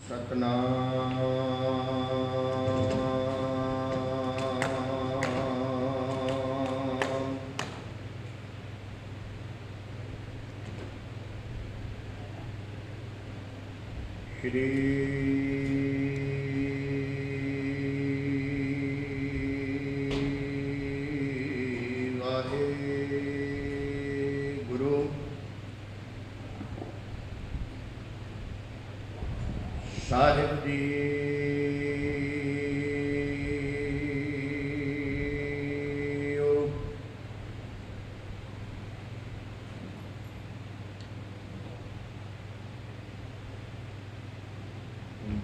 सतनाम श्री वाहेगुरु साहिब जी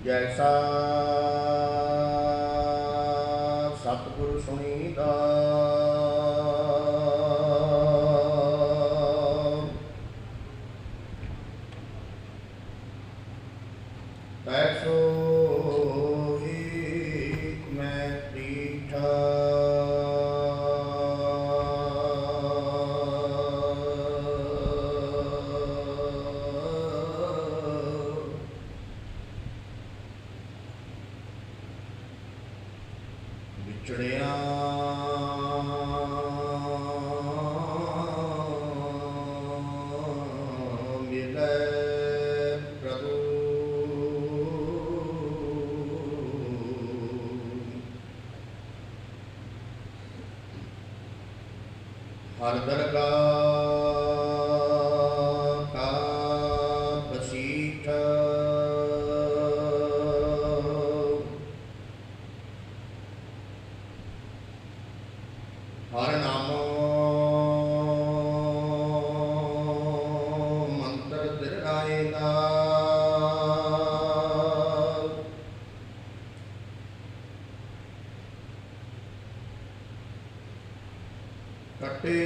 जैसा सतगुरु सुनीदा तैसो ही मैं दीठा। विछड़िया मिले प्रभु हर दरगाह का बसीठ हर नामो मंत्र दृढ़ाएगा कटे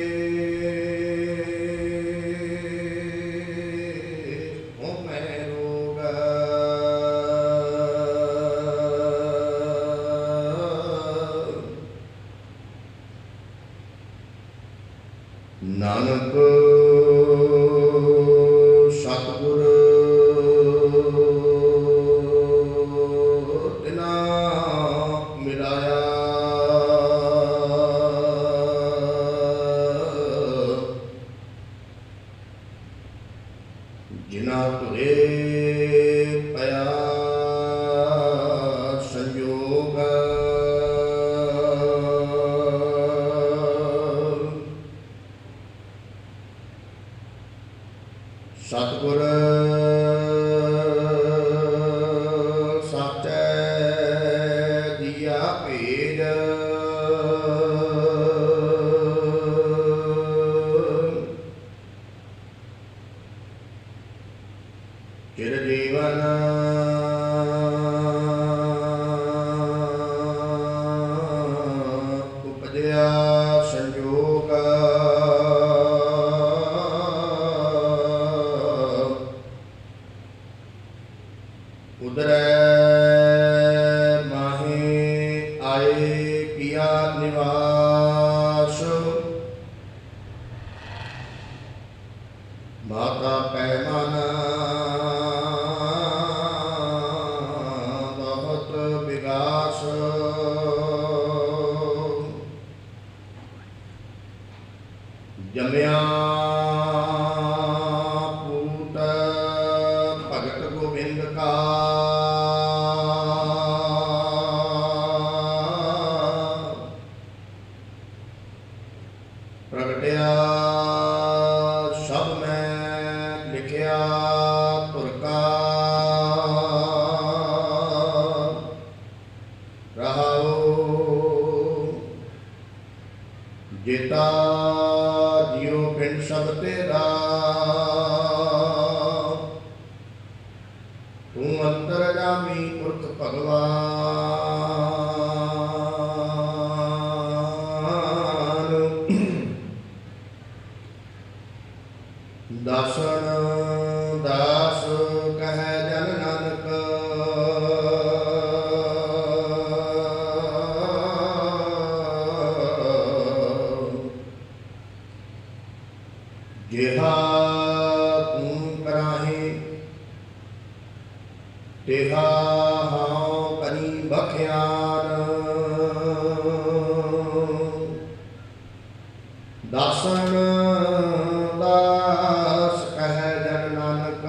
हो मैं रोग नानक सतगुर तिना मिलाया। जिना तुरे पया संयोग सतगुर साचै दिया भेद चिर जीवन उपजया संयोग उदरै माहे आए किया निवास। माता पैमाना बहुत विकास जमया पूत भगत गोविंद का प्रगटिया सब में लिखिया तुर का रहाओ जेता जियो पिंड सब तेरा तू अंतरगामी पुरख भगवान। दासन दास कह जन नानक जेहा तू कराहे तेहा जेहा हाँ करी बख्यान दासन दास कह जन नानक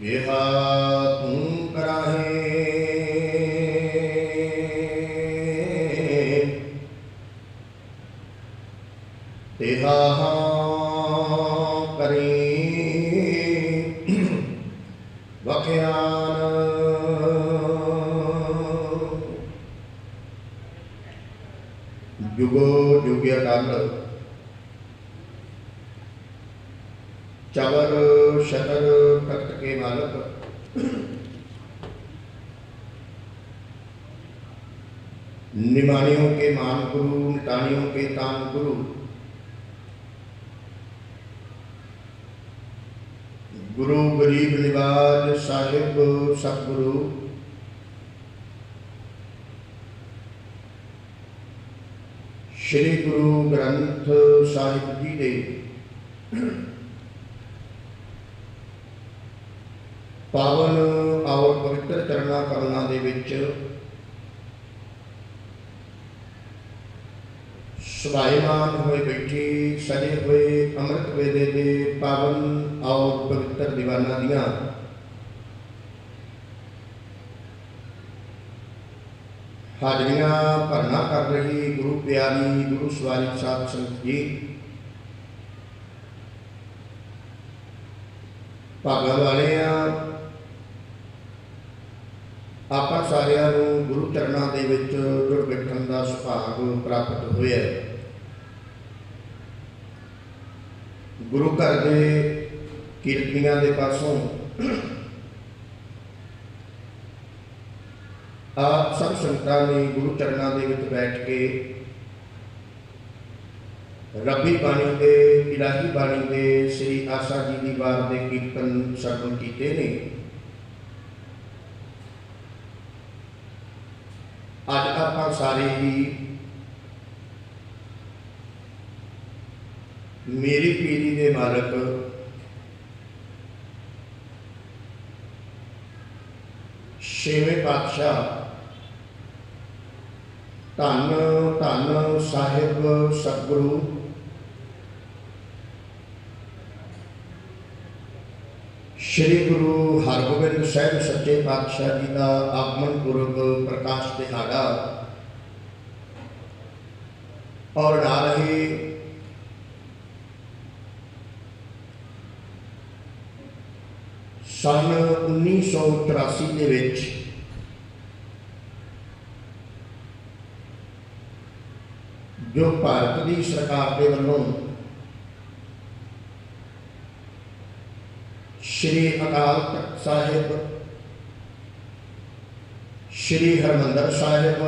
जेहा तू कराहे तेहा हाँ करी बख्यान जुगो जुग अटल चवर शतर तख्त के मालक निमानियों के मान गुरु नितानियों के तान गुरु गुरु गरीब निवाज साहिब सतगुरु श्री गुरु ग्रंथ साहिब जी दे पावन और पवित्र चरणा कमलों दे विच सुभाईमान हुए बैठी सजे हुए अमृत वेले के पावन और पवित्र दीवाना दियाँ हाजरियां भरना कर रही गुरु प्यारी गुरु सवारी साध संगत जी भागा वाले आप सारिਆਂ ਨੂੰ गुरु चरणों के विच जुड़ बैठन का सुभाग प्राप्त होया। गुरु घर के कीर्तियां के पासों आप सब संगतां ने गुरु चरणों के विच बैठ के रबी बाणी के इलाही बाणी के श्री आशा जी की वार के कीर्तन श्रवण किए ने। अज आप सारे ही मेरी पीढ़ी के मालक छेवें पातशाह धन धन साहिब सतगुरु श्री गुरु हरगोबिंद साहिब सच्चे पातशाह जी का आगमन पुरब प्रकाश दिहाड़ा और ना रहे सन 1984 के विच जो भारत की सरकार के वलों श्री अकाल तख्त साहिब श्री हरमंदर साहिब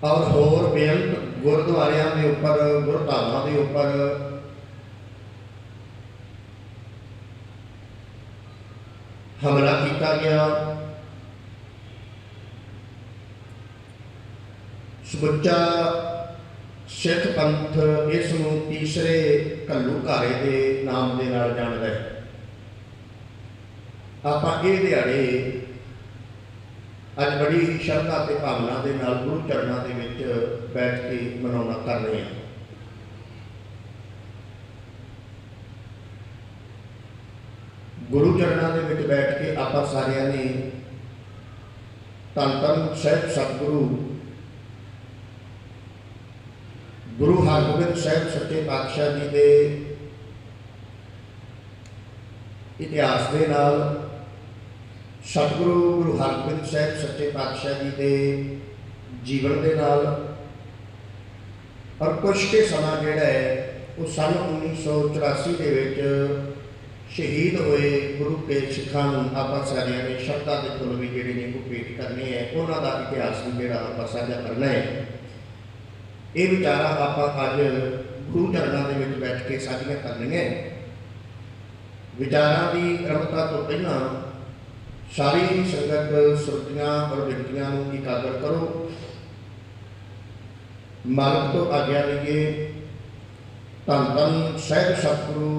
और होर बेअंत गुरुद्वारियां के उपर गुरुधामां के उपर हमला किया गया। समुचा सिख पंथ इस तीसरे घल्लूघारे के नाम के नाल जानदा है। आपां ये दिहाड़े अज बड़ी ही श्रद्धा ते भावना के नाल गुरु चरणों के विच बैठ के मनाउणा कर रहे हैं। गुरु चरणों के विच बैठ के आपां सारियां ने धन धन साहिब सतगुरु गुरु हरगोबिंद साहिब सच्चे पातशाह जी के इतिहास के नाल सतगुरु गुरु हरगोबिंद साहिब सच्चे पातशाह जी के जीवन के नाल और कुछ के समा जिहड़ा है वो सन 1984 के विच शहीद हुए गुरु के सिखां नूं आपां सारियां ने शब्दां के फुल भी जिहड़े ने वो भेंट करने हैं। उन्हां दा इतिहास भी जिहड़ा आपां साझा करना है। ये विचारा आप अज गुरु चरणों के बैठ के साझियां करनियां। विचारां की रमता तो पहला सारी संगत सुरतियां और विनतियां नूं इकागर करो। मालक तो आज्ञा लीजिए। धन धन साहिब सतगुरु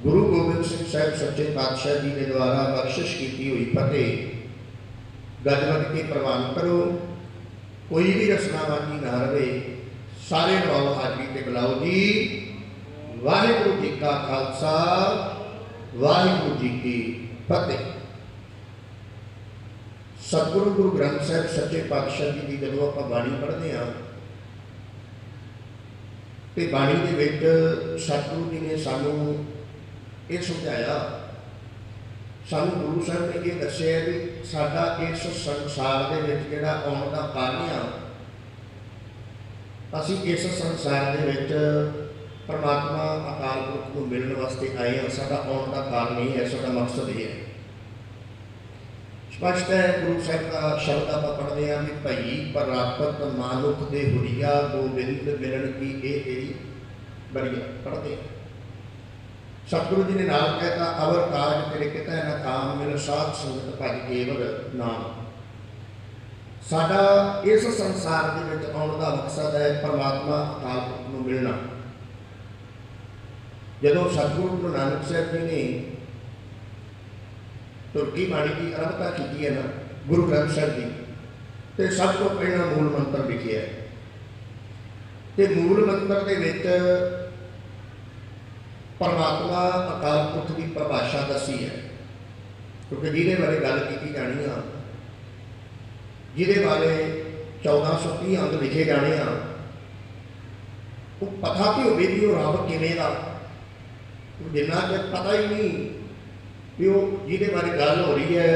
गुरु गोबिंद सिंह साहिब सच्चे पातशाह जी के द्वारा बख्शिश की हुई फतेह गजबज के प्रवान करो। कोई भी रसना बाकी ना रहे। सारे भाव हाजरी ते बुलाओ जी। वाहिगुरु जी का खालसा वाहिगुरु जी की फतेह। सतगुरु गुरु ग्रंथ साहिब सच्चे पातशाह जी की जदों आपां बाणी पढ़ते हैं तो बाणी दे विच सतगुरु जी ने सानू ये समझाया, सानू गुरु साहब ने ये दस्सिया भी साडा इस संसार दे विच जिहड़ा आउण दा कारण आ, असीं इस संसार दे विच परमात्मा अकाल पुरख नूं मिलण वास्ते आए हैं। साडा आउण दा कारण नहीं है, साडा मकसद ये है। स्पष्ट है गुरु साहब का शब्द आप पढ़ते हैं भी भई प्राप्त मानुख दे हुरिया गोबिंद मिलन की ए तेरी बढ़िया पढ़ते हैं। सतगुरु जी ने नाम कहता अवर काज तेरे किता ना काम मिल साध संगत भज केवल नाम। साडा इस संसार दे विच आउण दा मकसद है परमात्मा अकाल पुरख नूं मिलना। जदों सतगुरु गुरु नानक साहब जी ने तुर्की बाणी की आरंभता की है ना गुरु ग्रंथ साहब जी, तो सब तो पहला मूल मंत्र लिखे है। तो मूल मंत्र के विच परमात्मा अकाल पुरख की परिभाषा दसी है, क्योंकि जिहदे बारे गल की जानी आ, जिहदे बारे 1430 अंग लिखे जाने आ, वो पता तो होवे भी वो रब किवें दा, जिन्ना चਿਰ पता ही नहीं भी वो जिहदे बारे गल हो रही है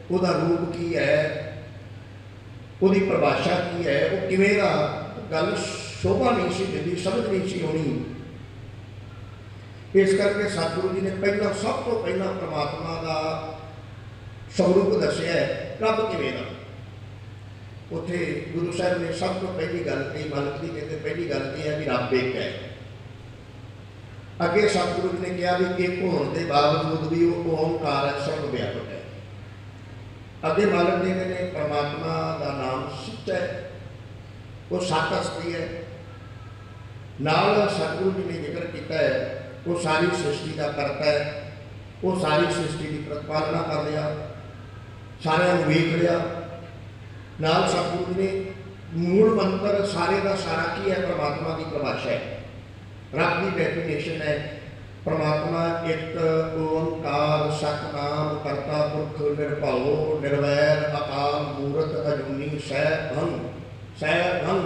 उसका रूप की है, उसकी परिभाषा की है, वो किवें दा, गल शोभा नहीं सी दिंदी, समझ नहीं सी होनी। इस करके सतगुरु जी ने पहला सब तो पहला परमात्मा का स्वरूप दसिया है रब किवें दा। उत्थे गुरु साहब ने सब तो पहली गल कही, मालक जी कहते पहली गल यह है भी रब एक है। अगे सतगुरु जी ने कहा भी एक होने के बावजूद भी वो ओंकार है, सर्व व्यापक है। अगे मालक जी ने परमात्मा का नाम सच है, वो सत हस्ती है। नाल सतगुरु जी ने जिक्र किया है वो सारी सृष्टि का करता है, वो सारी सृष्टि की प्रतिपालना कर लिया, सारे वेख लिया। नाल सतगुरु जी ने मूल मंत्र सारे का सारा की है परमात्मा की परिभाषा है, रब की डेफिनेशन है। परमात्मा एक ओंकार सतनाम करता पुरख निर्भओ निर्वैर अकाल मूरत अजूनी सैभंग सैभंग,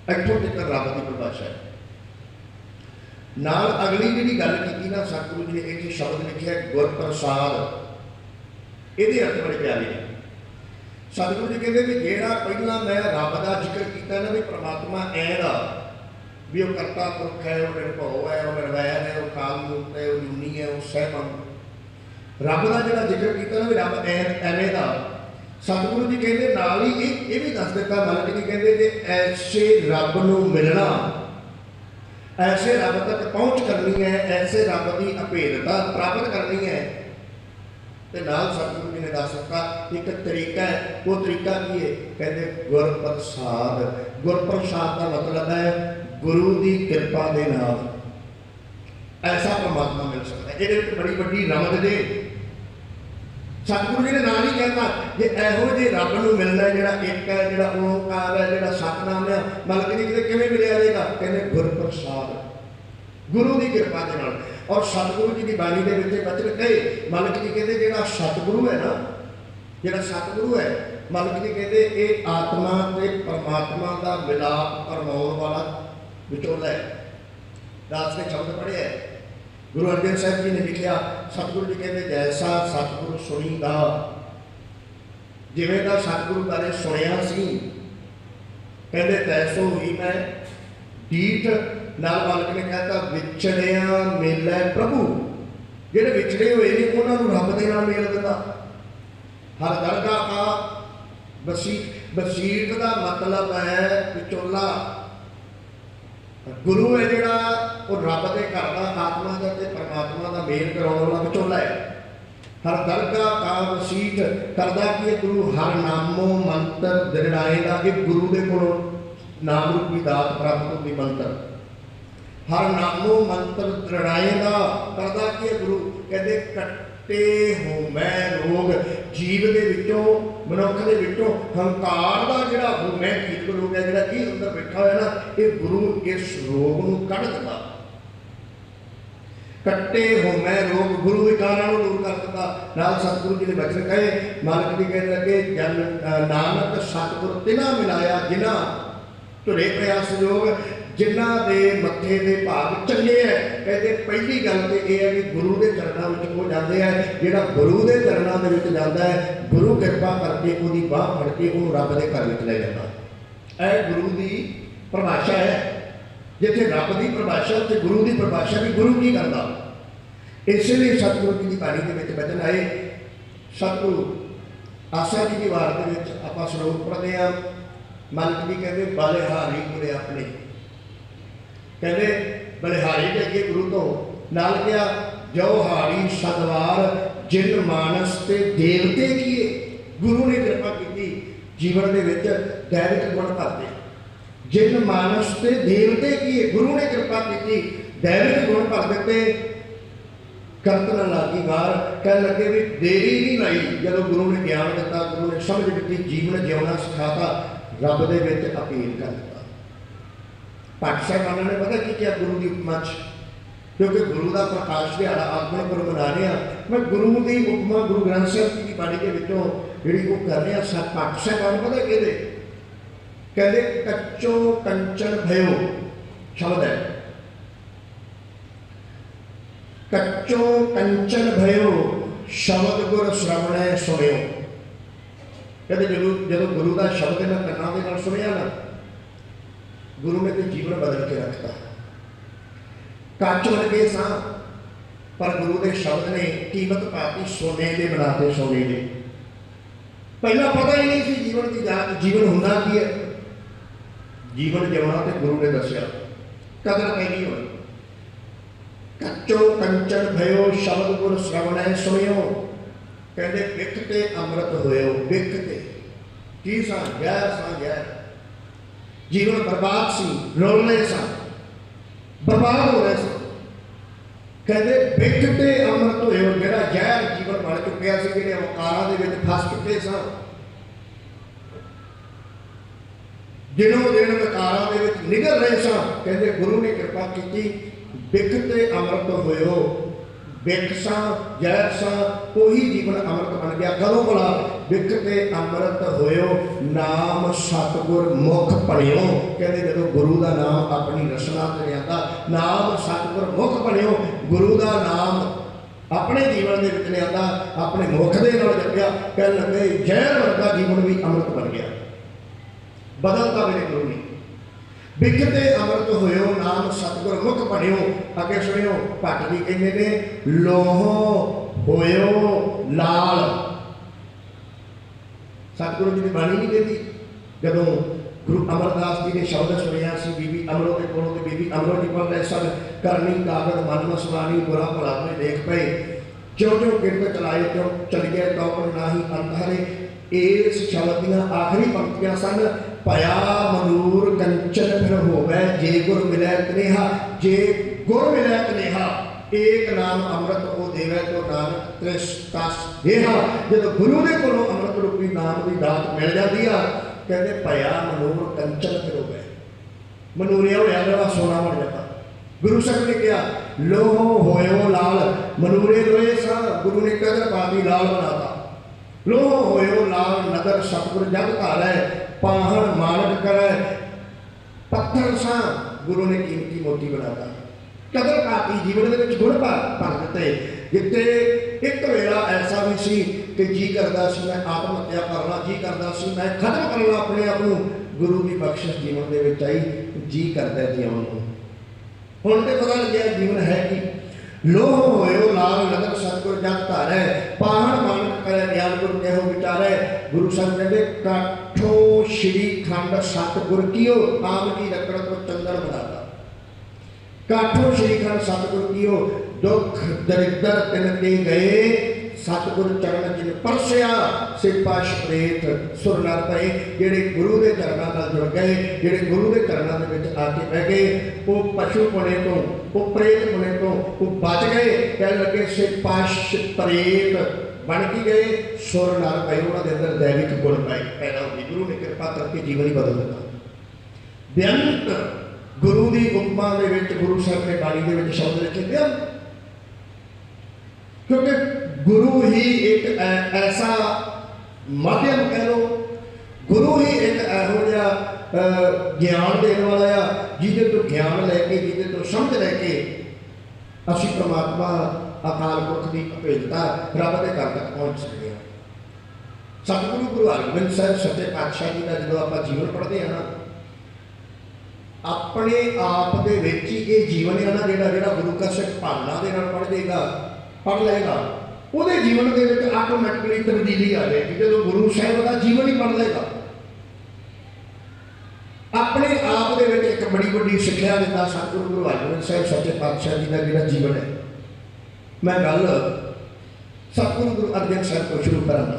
इत्थों तक रब की परिभाषा है। नाल अगली जी गल की ना सतगुरु जी ने एक शब्द लिखे गुर प्रसाद, ये अर्थ बड़े प्यारे हैं। सतगुरु जी कहते भी जेड़ा पहला मैं रब का जिक्र किया ना भी परमात्मा ऐदा भी वो करता पुरख है, वो निर्भओ है, वो निर्वैर है, वो काल मूरत है, वो जूनी है, वो सैभंग। रब का जो जिक्र किया ना भी रब एवें दा। सतगुरु जी कहते नाल ही ये भी दस दिता, मालक जी कहते जे ऐसे रब नूं मिलना, ऐसे रब तक पहुँच करनी है, ऐसे रब की अभेदता प्राप्त करनी है, तो नाल सतगुरु जी ने दस दिता एक तरीका है। वो तरीका की है, कहते गुर प्रसाद। गुर प्रसाद का मतलब है गुरु की कृपा के नाल ऐसा परमात्मा मिल सकता है। ये बड़ी बड़ी रमद जे सतगुरु जी ने नाम ही कहता जे एहो जे रब नूं मिलना है, जिहड़ा एक है, जिहड़ा ओंकार है, जिहड़ा सतनाम है, मालक जी कहते किवें मिलिया जाएगा, कहते गुर प्रसाद, गुरु की कृपा के नाल। और सतगुरु जी की बाणी के विच वचन कहे, मालक जी कहते जिहड़ा सतगुरु है ना, जिहड़ा सतगुरु है, मालक जी कहते ये आत्मा ते परमात्मा का मिलाप करवाउण वाला विचोला है। दास ने शब्द पढ़े है, गुरु अर्जन साहब जी ने लिखा, सतगुरु जी कहते जैसा सतगुरु सुनीदा, जिवें दा सतगुरु बारे सुनिया सी, कहते तैसो ही मैं डीठ। नाल मालक ने कहता विछड़िया मेलै प्रभु, जिहड़े विछड़े हुए ने उन्होंने रब दे नाल मेल दिता। हर दरगाह का वसीत का मतलब है विचोला। गुरु है जिहड़ा वो रब के घर का आत्मा का ते परमात्मा का मेल कराने वाला विचोला है। हर दरगाह का वसीठ करदा कि गुरु हर नामो मंत्र दृढ़ाएगा। एक गुरु के को नाम रूपी दात प्राप्त होती मंत्र हर नामो मंत्र दृढ़ाएगा करदा कि गुरु कहते कट्टे हो मैं रोग जीव के विचों मनुख के विचों हंकार का जिहड़ा हो मैं कीट रोग है जिहड़ा कि अंदर बैठा होया ना ये गुरु इस रोग नूं कढ दिंदा। कट्टे हो मैं रोग गुरु विकारां नूं दूर कर दिंदा। नाल सतगुरु जी ने वचन कहे मालक जी कहने लगे जन नानक सतगुर तिन्हां मिलाया जिन्हां धुरे प्रयास योग जिन्हां दे मत्थे दे भाग चंगे है। कहते पहली गल तो यह है कि गुरु के चरणों में वो जाते हैं जिहड़ा गुरु के चरणों में जाता है गुरु कृपा करके उसकी बांह फड़ के उन्होंने रब के घर में ले जाता। यह गुरु की परिभाषा है। जिथे रब की परिभाषा उत्थे गुरु की परिभाषा भी गुरु की करता। इसलिए सतगुरु जी की बाणी के वचन आए सतगुरु आसा जी की वार के आप श्लोक पढ़ते हैं। मालिक जी कहते बलिहारी गुरे अपने कहते बलिहारी के अगे गुरु तो नाल क्या जो हारी सदवार जिन मानस ते देवते किए। गुरु ने कृपा की जीवन के दैविक गुण भरते जिन मानस ते देवते किए। गुरु ने कृपा की दैविक गुण भर देते। करत न लागी वार कह लगे भी देरी नहीं लाई। जब गुरु ने ज्ञान दिता गुरु ने समझ दी जीवन जिउना सिखाता रब दे विच अपील कर दिता। भट्ट साहिबाना ने पता की क्या गुरु की उपमा क्योंकि गुरु का प्रकाश दिहाड़ा आत्मा गुरु मना रहे हैं। मैं गुरु की उपमा गुरु ग्रंथ साहिब जी की बाणी के विचों जिहड़ी वो कर रहे हैं। भट्ट साहिबान पता कहते कहते कच्चो कंचन भयो शब्द है। कच्चो कंचन भयो शब्द गुर श्रवणै सुनियो। कहते जो गुरु का शब्द मैं कन्ना के नाल सुनिया ना गुरु ने तो जीवन बदल के रखता। कच बन गए सा पर गुरु के शब्द ने कीमत पाती सोने के बनाते सोने के। पहला पता ही नहीं सी जीवन की जात जीवन होना की है। जीवन जिउना तो गुरु ने दसिया कदर पहली होनी। कच्चो कंचन भयो शब्द गुर श्रवणै सुनियो। कहते विख ते अमृत होयो विख ते की सा गैर जीवन बर्बाद सी रोले सा बर्बाद हो रहे सा। कहते विख ते अमृत होयो जिहड़ा जहर जीवन बन चुकिया सी जिहड़े वकारां दे विच फस चुके सा। दिनों दिन वकारां दे विच निगल रहे सा। कहते गुरु ने कृपा की विख ते अमृत होयो। विख सा जहर सा कोई जीवन अमृत बन गया। कदों भला विख ते अमृत होयो नाम सतगुर मुख पढ़ियो। कहते जो गुरु का नाम अपनी रसना से लिया नाम सतगुर मुख पढ़ियो। गुरु का नाम अपने जीवन के विच लिया अपने मुख के नाल जपिया। कह लगे जहर वर्गा जीवन भी अमृत बन गया बदलता मेरे गुरु ने। विख ते अमृत होयो नाम सतगुर मुख पढ़ियो। अगे सुनियो भट्ट जी कहते ने लोहो होयो लाल। सतगुरु जी की बाणी नहीं कहती। जदों गुरु अमरदास जी ने शब्द सुनिया बीबी अमरों के कोलों बीबी अमरों जी पढ़ रहे सन करनी कागज मन मसवानी बुरा भला में देख पे ज्यों ज्यों किरत चलाए त्यों चलिए तो नाही अंत हरे। इस शब्द दियां आखिरी पंक्तियां सन भया मनूर कंचन फिर होवे जे गुर मिलै कनेहा। जे गुर मिलै कनेहा एक नाम अमृत को देवे तो नानक त्रिस्तस देहा। जब गुरु के कोलों अमृत रूपी नाम की दात मिल जाती है कहते भया मनूर कंचन फिर होवे मनूरिया होया जरा सोना बन जाता। गुरु साहब ने कहा लोहो होयो लाल मनूरे लोए सा। गुरु ने कदर पाती लाल बनाता। लोहो होयो लाल नगर सतगुर जग धारै पाहन मानक करे। पत्थर सा गुरु ने कीमती मोती बनाता। कदर पाती जीवन के गुण भर दिते। जिते एक वेला ऐसा भी सी कि जी करता सी मैं आत्महत्या करना जी करता सी मैं खत्म करना अपने आप को। गुरु की बख्शिश जीवन के आई जी करता जीवन को। हुण तो पता लग्या जीवन है कि लोह होयो लाल नगर सतगुर जग धारै पाहन मानक करे ज्ञान गुरु कहो विचारे। गुरु साहब कहते काठो श्री खंड सतगुर कियो आम की लकड़ को चंदन बनाता। काठो श्री खंड सतगुर कियो दुख दरिद्र तिन के गए सतगुर चरण जिन परसिया से पाश प्रेत सुर नर पए जेड़े गुरु के चरणों नाल जुड़ गए, जेड़े गुरु के चरणों के विच आके बह गए, वो पशु पुणे तो, वो प्रेत पुणे तो वो बच गए। कह लगे से पाश प्रेत बन के गए, सुर नर पए, उन्होंने अंदर दैविक गुण पाए पैदा हो गए। गुरु ने कृपा करके जीवन ही बदल दिता। बेअंत गुरु की उपमा के गुरु साहब ने बाणी के शब्द लिखे बेअंत, क्योंकि गुरु ही एक ऐसा माध्यम कह लो, गुरु ही एक एहो जिहा ज्ञान देने वाला आ जिहदे तो ज्ञान लैके, जिहदे तो समझ लैके असीं परमात्मा अकाल पुरख की अभेदता रब के घर तक पहुँच सकते हैं। सतगुरु गुरु हरगोबिंद साहब सच्चे पातशाह जी का जो आप जीवन पढ़ते हैं ना, अपने आप दे विच ही ये जीवन है ना, जिहड़ा गुरु का सिख भावना दे नाल पढ़ देगा, पढ़ लेगा, वो जीवन के आटोमैटिकली तब्दीली आ जाएगी। जो गुरु साहब का जीवन ही पढ़ लेगा, अपने आप दे विच एक बड़ी बड़ी सिक्ख्या देता सतगुरु गुरु हरगोबिंद साहब सच्चे पातशाह जी का जिहड़ा जीवन है। मैं गल सतगुरु गुरु अर्जन साहब को शुरू करांगा।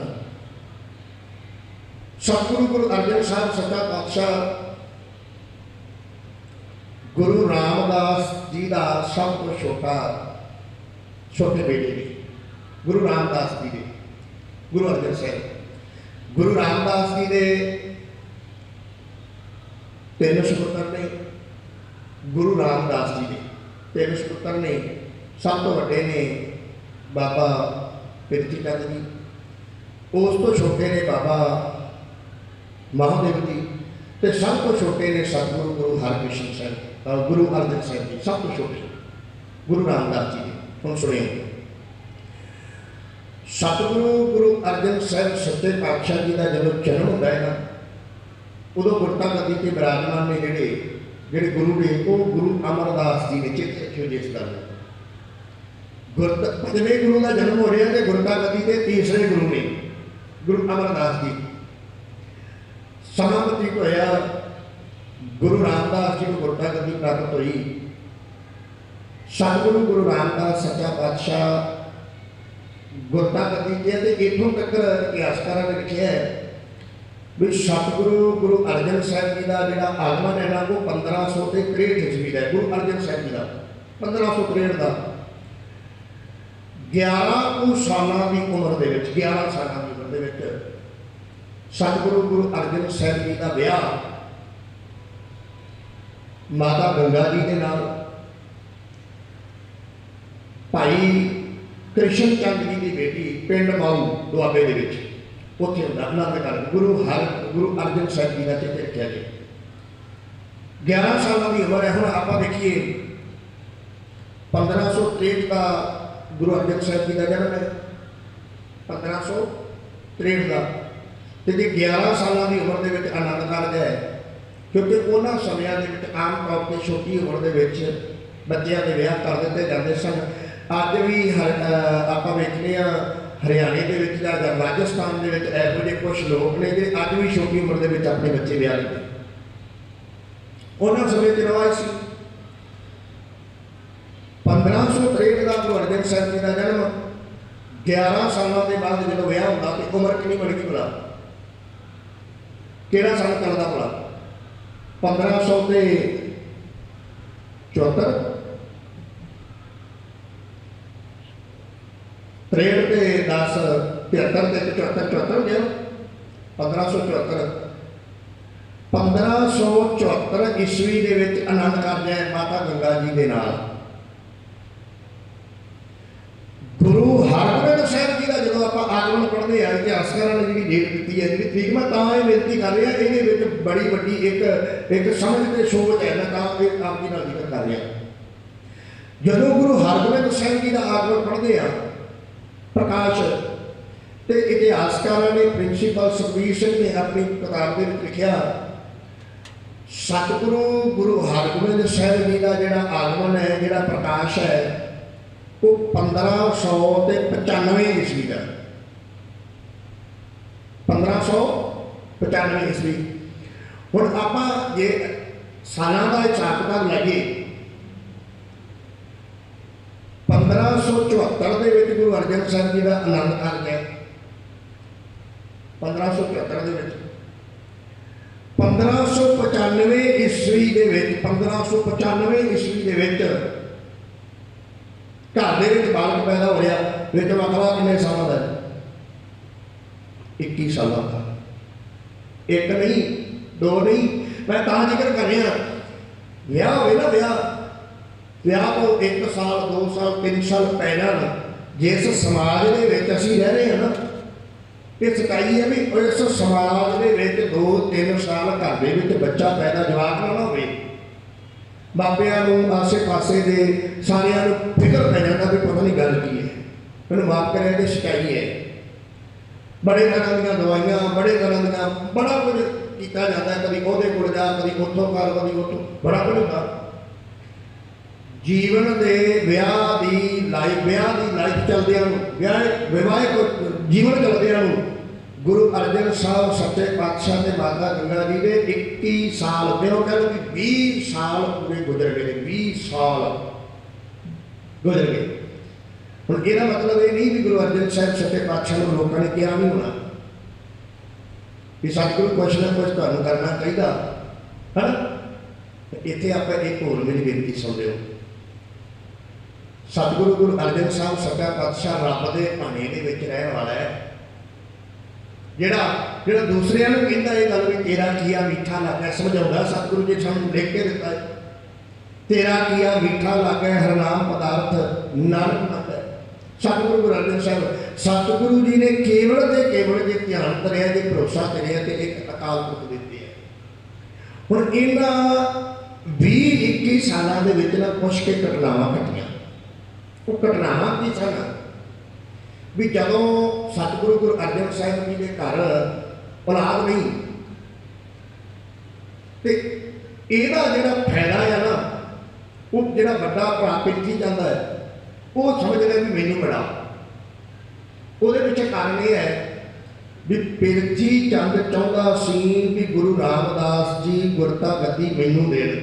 सतगुरु गुरु अर्जन साहब सच्चा पातशाह गुरु रामदास जी का सब तो छोटे बेटे ने, गुरु रामदास जी ने, गुरु अर्जन साहब गुरु रामदास जी ने 3 सुपुत्र ने, गुरु रामदास जी ने 3 सुपुत्र ने। सब तो वड्डे ने बाबा पिरती चंद जी, उस तो छोटे ने बाबा महादेव जी, तो सब तो छोटे ने सतगुरु गुरु हरकृष्ण साहब, गुरु अर्जन साहब जी, सब तो छोटे गुरु रामदास जी ने। हम सुने सतगुरु गुरु अर्जन साहब सच्चे पातशाह जी का जो जन्म होता है ना, उदों गुरता गद्दी के विराजमान ने जेडे गुरु ने, वो गुरु अमरदास जी ने। चेत रखियो जिस गल, पंजवें गुरु का जन्म हो रहा है, गुरता गद्दी के तीसरे गुरु ने गुरु अमरदास जी। समा बतीत होया गुरु रामदास जी को गुरता गद्दी प्राप्त हुई। सतगुरु गुरु रामदास सच्चा पातशाह गुरता गद्दी के इतों तक इतिहासकारों ने लिखा है भी सतगुरु गुरु अर्जन साहब जी का जोड़ा आगमन है ना, वो 1563 ईस्वी का। गुरु अर्जन साहब जी का 1563 का 11 साल की उम्र के 11 साल की उम्र के सतगुरु गुरु अर्जन साहब जी का ब्याह माता गंगा जी के नाल भाई कृष्ण चंद जी की बेटी पिंड माऊ दुआबे के उत्थे आनंद कर गुरु अर्जन साहब जी का चित्र रखा गया। 11 साल की उम्र है। हम आप देखिए 1563 का गुरु अर्जन साहब जी का जन्म है, 1563 का, तो जी 11 साल की उम्र के आनंद कारज है, क्योंकि उन्होंने समय के आम तौर पर छोटी उम्र के बच्चों के विआह कर दिते जाते सन। अज भी आप वेखने हरियाणे के राजस्थान के इहो जिहे कुछ लोग ने जो अज भी छोटी उम्र के अपने बच्चे विआह लेते। उन्होंने समय के रिवाज से 1563 का गुरु अर्जन साहब जी का जन्म 11 साल के बाद जो विआह होता तो उम्र कितनी बड़ी भला, किहड़ा साल चलता भला 1574 63 के 10 73 के 74 गया 1574 ईस्वी के आनंद कारज है माता गंगा जी के नाल। गुरु हरगोबिंद साहब जी का जो आप आगमन पढ़ते हैं इतिहासकारों ने जी डेट दी है, जी ठीक मैं बेनती कर रहा, ये बड़ी वड्डी एक समझ के सोच है, मैं आप जी जिक्र कर रहा। जो गुरु हरगोबिंद साहब जी का आगमन पढ़ते हैं प्रकाश, तो इतिहासकारों ने प्रिंसीपल सुखबीर सिंह ने अपनी किताब में लिखा सतगुरु गुरु हरगोबिंद साहब जी का जोड़ा आगमन है, जोड़ा प्रकाश है, वो 1595 ईस्वी का 1595 ईस्वी। हुण आप जे सालां का हिसाब किताब लैके 15 1574 गुरु अर्जन साहब जी का आनंद कारज है। 1574 1595 ईस्वी के 1595 ईस्वी के घर के बालक पैदा हो रहा। विच वकला कितने साल का? 21 साल का। एक नहीं, दो नहीं, मैं जिक्र कर रहा। विआह हो ना, विआह तो 1 साल 2 साल 3 साल पहला जिस समाज के असी रह रहे हैं ना, ये सच्चाई है भी इस समाज के 2-3 साल घर के बच्चा पैदा जवाक ना हो, मापिया आसे पासे के सारिया फिक्र पै जाता भी पता नहीं गल की है। मैंने माफ करें कि सच्चाई है। बड़े तरह दी दवाइयां, बड़े तरह दी बड़ा कुछ किया जाता है। कभी ओहदे कोल जा, कभी उतों कर, कभी उतों, बड़ा कुछ होता। जीवन के विआह की लाइफ चलदियां विवाहिक जीवन चलदियां गुरु अर्जन साहब सच्चे पातशाह ने माता गंगा जी ने 21 साल क्यों कह लो कि 20 साल पूरे गुजर गए। 20 साल गुजर गए। हुण इहदा मतलब ये नहीं कि गुरु अर्जन साहब सच्चे पातशाह को लोगों ने क्या नहीं होना कि सतगुरु कुछ ना कुछ तुहानूं करना चाहिए है ना। इत्थे आपां एक होर मेरी बेनती सुन लिओ। सतगुरु गुरु अर्जन साहब सच्चा पातशाह रब के भाने दे विच रहण वाला है। ਜਿਹੜਾ दूसरिਆਂ ਨੂੰ ਕਹਿੰਦਾ ਇਹ ਗੱਲ ਵੀ ਤੇਰਾ ਕੀਆ ਮਿੱਠਾ ਲੱਗਾ, ਸਮਝਾਉਂਦਾ ਸਤਿਗੁਰੂ ਜੀ ਸਾਨੂੰ ਲਿਖ ਕੇ ਦਿੱਤਾ ਹੈ। ਤੇਰਾ ਕੀਆ ਮਿੱਠਾ ਲੱਗਾ ਹਰਨਾਮ ਪਦਾਰਥ ਨਾਨਕ ਮੰਨਦਾ। ਸਤਿਗੁਰੂ ਗੁਰੂ ਅਰਜਨ ਸਾਹਿਬ ਸਤਿਗੁਰੂ ਜੀ ਨੇ ਕੇਵਲ ਤੇ ਕੇਵਲ ਜੇ ਧਿਆਨ ਕਰਿਆ, ਜੇ ਭਰੋਸਾ ਕਰਿਆ ਤੇ ਇੱਕ ਅਕਾਲ ਪੁਰਖ ਦਿੱਤੇ ਹੈ। ਹੁਣ ਇਹਨਾਂ 20-21 ਸਾਲਾਂ ਦੇ ਵਿੱਚ ਨਾ ਕੁਛ ਕੇ ਘਟਨਾਵਾਂ ਘਟੀਆਂ। ਉਹ ਘਟਨਾਵਾਂ ਕੀ ਸਨ भी जदों सतगुरु गुरु अर्जन साहब जी के घर औलाद नहीं तो यदा जो फायदा है ना, वो जो बड़ा भरा पिरथी जाता है वो समझ लिया भी मैनू बड़ा। वो पिछे कारण यह है भी पिरथी चंद चाहता सी भी गुरु रामदास जी गुरता गद्दी मैनू देण।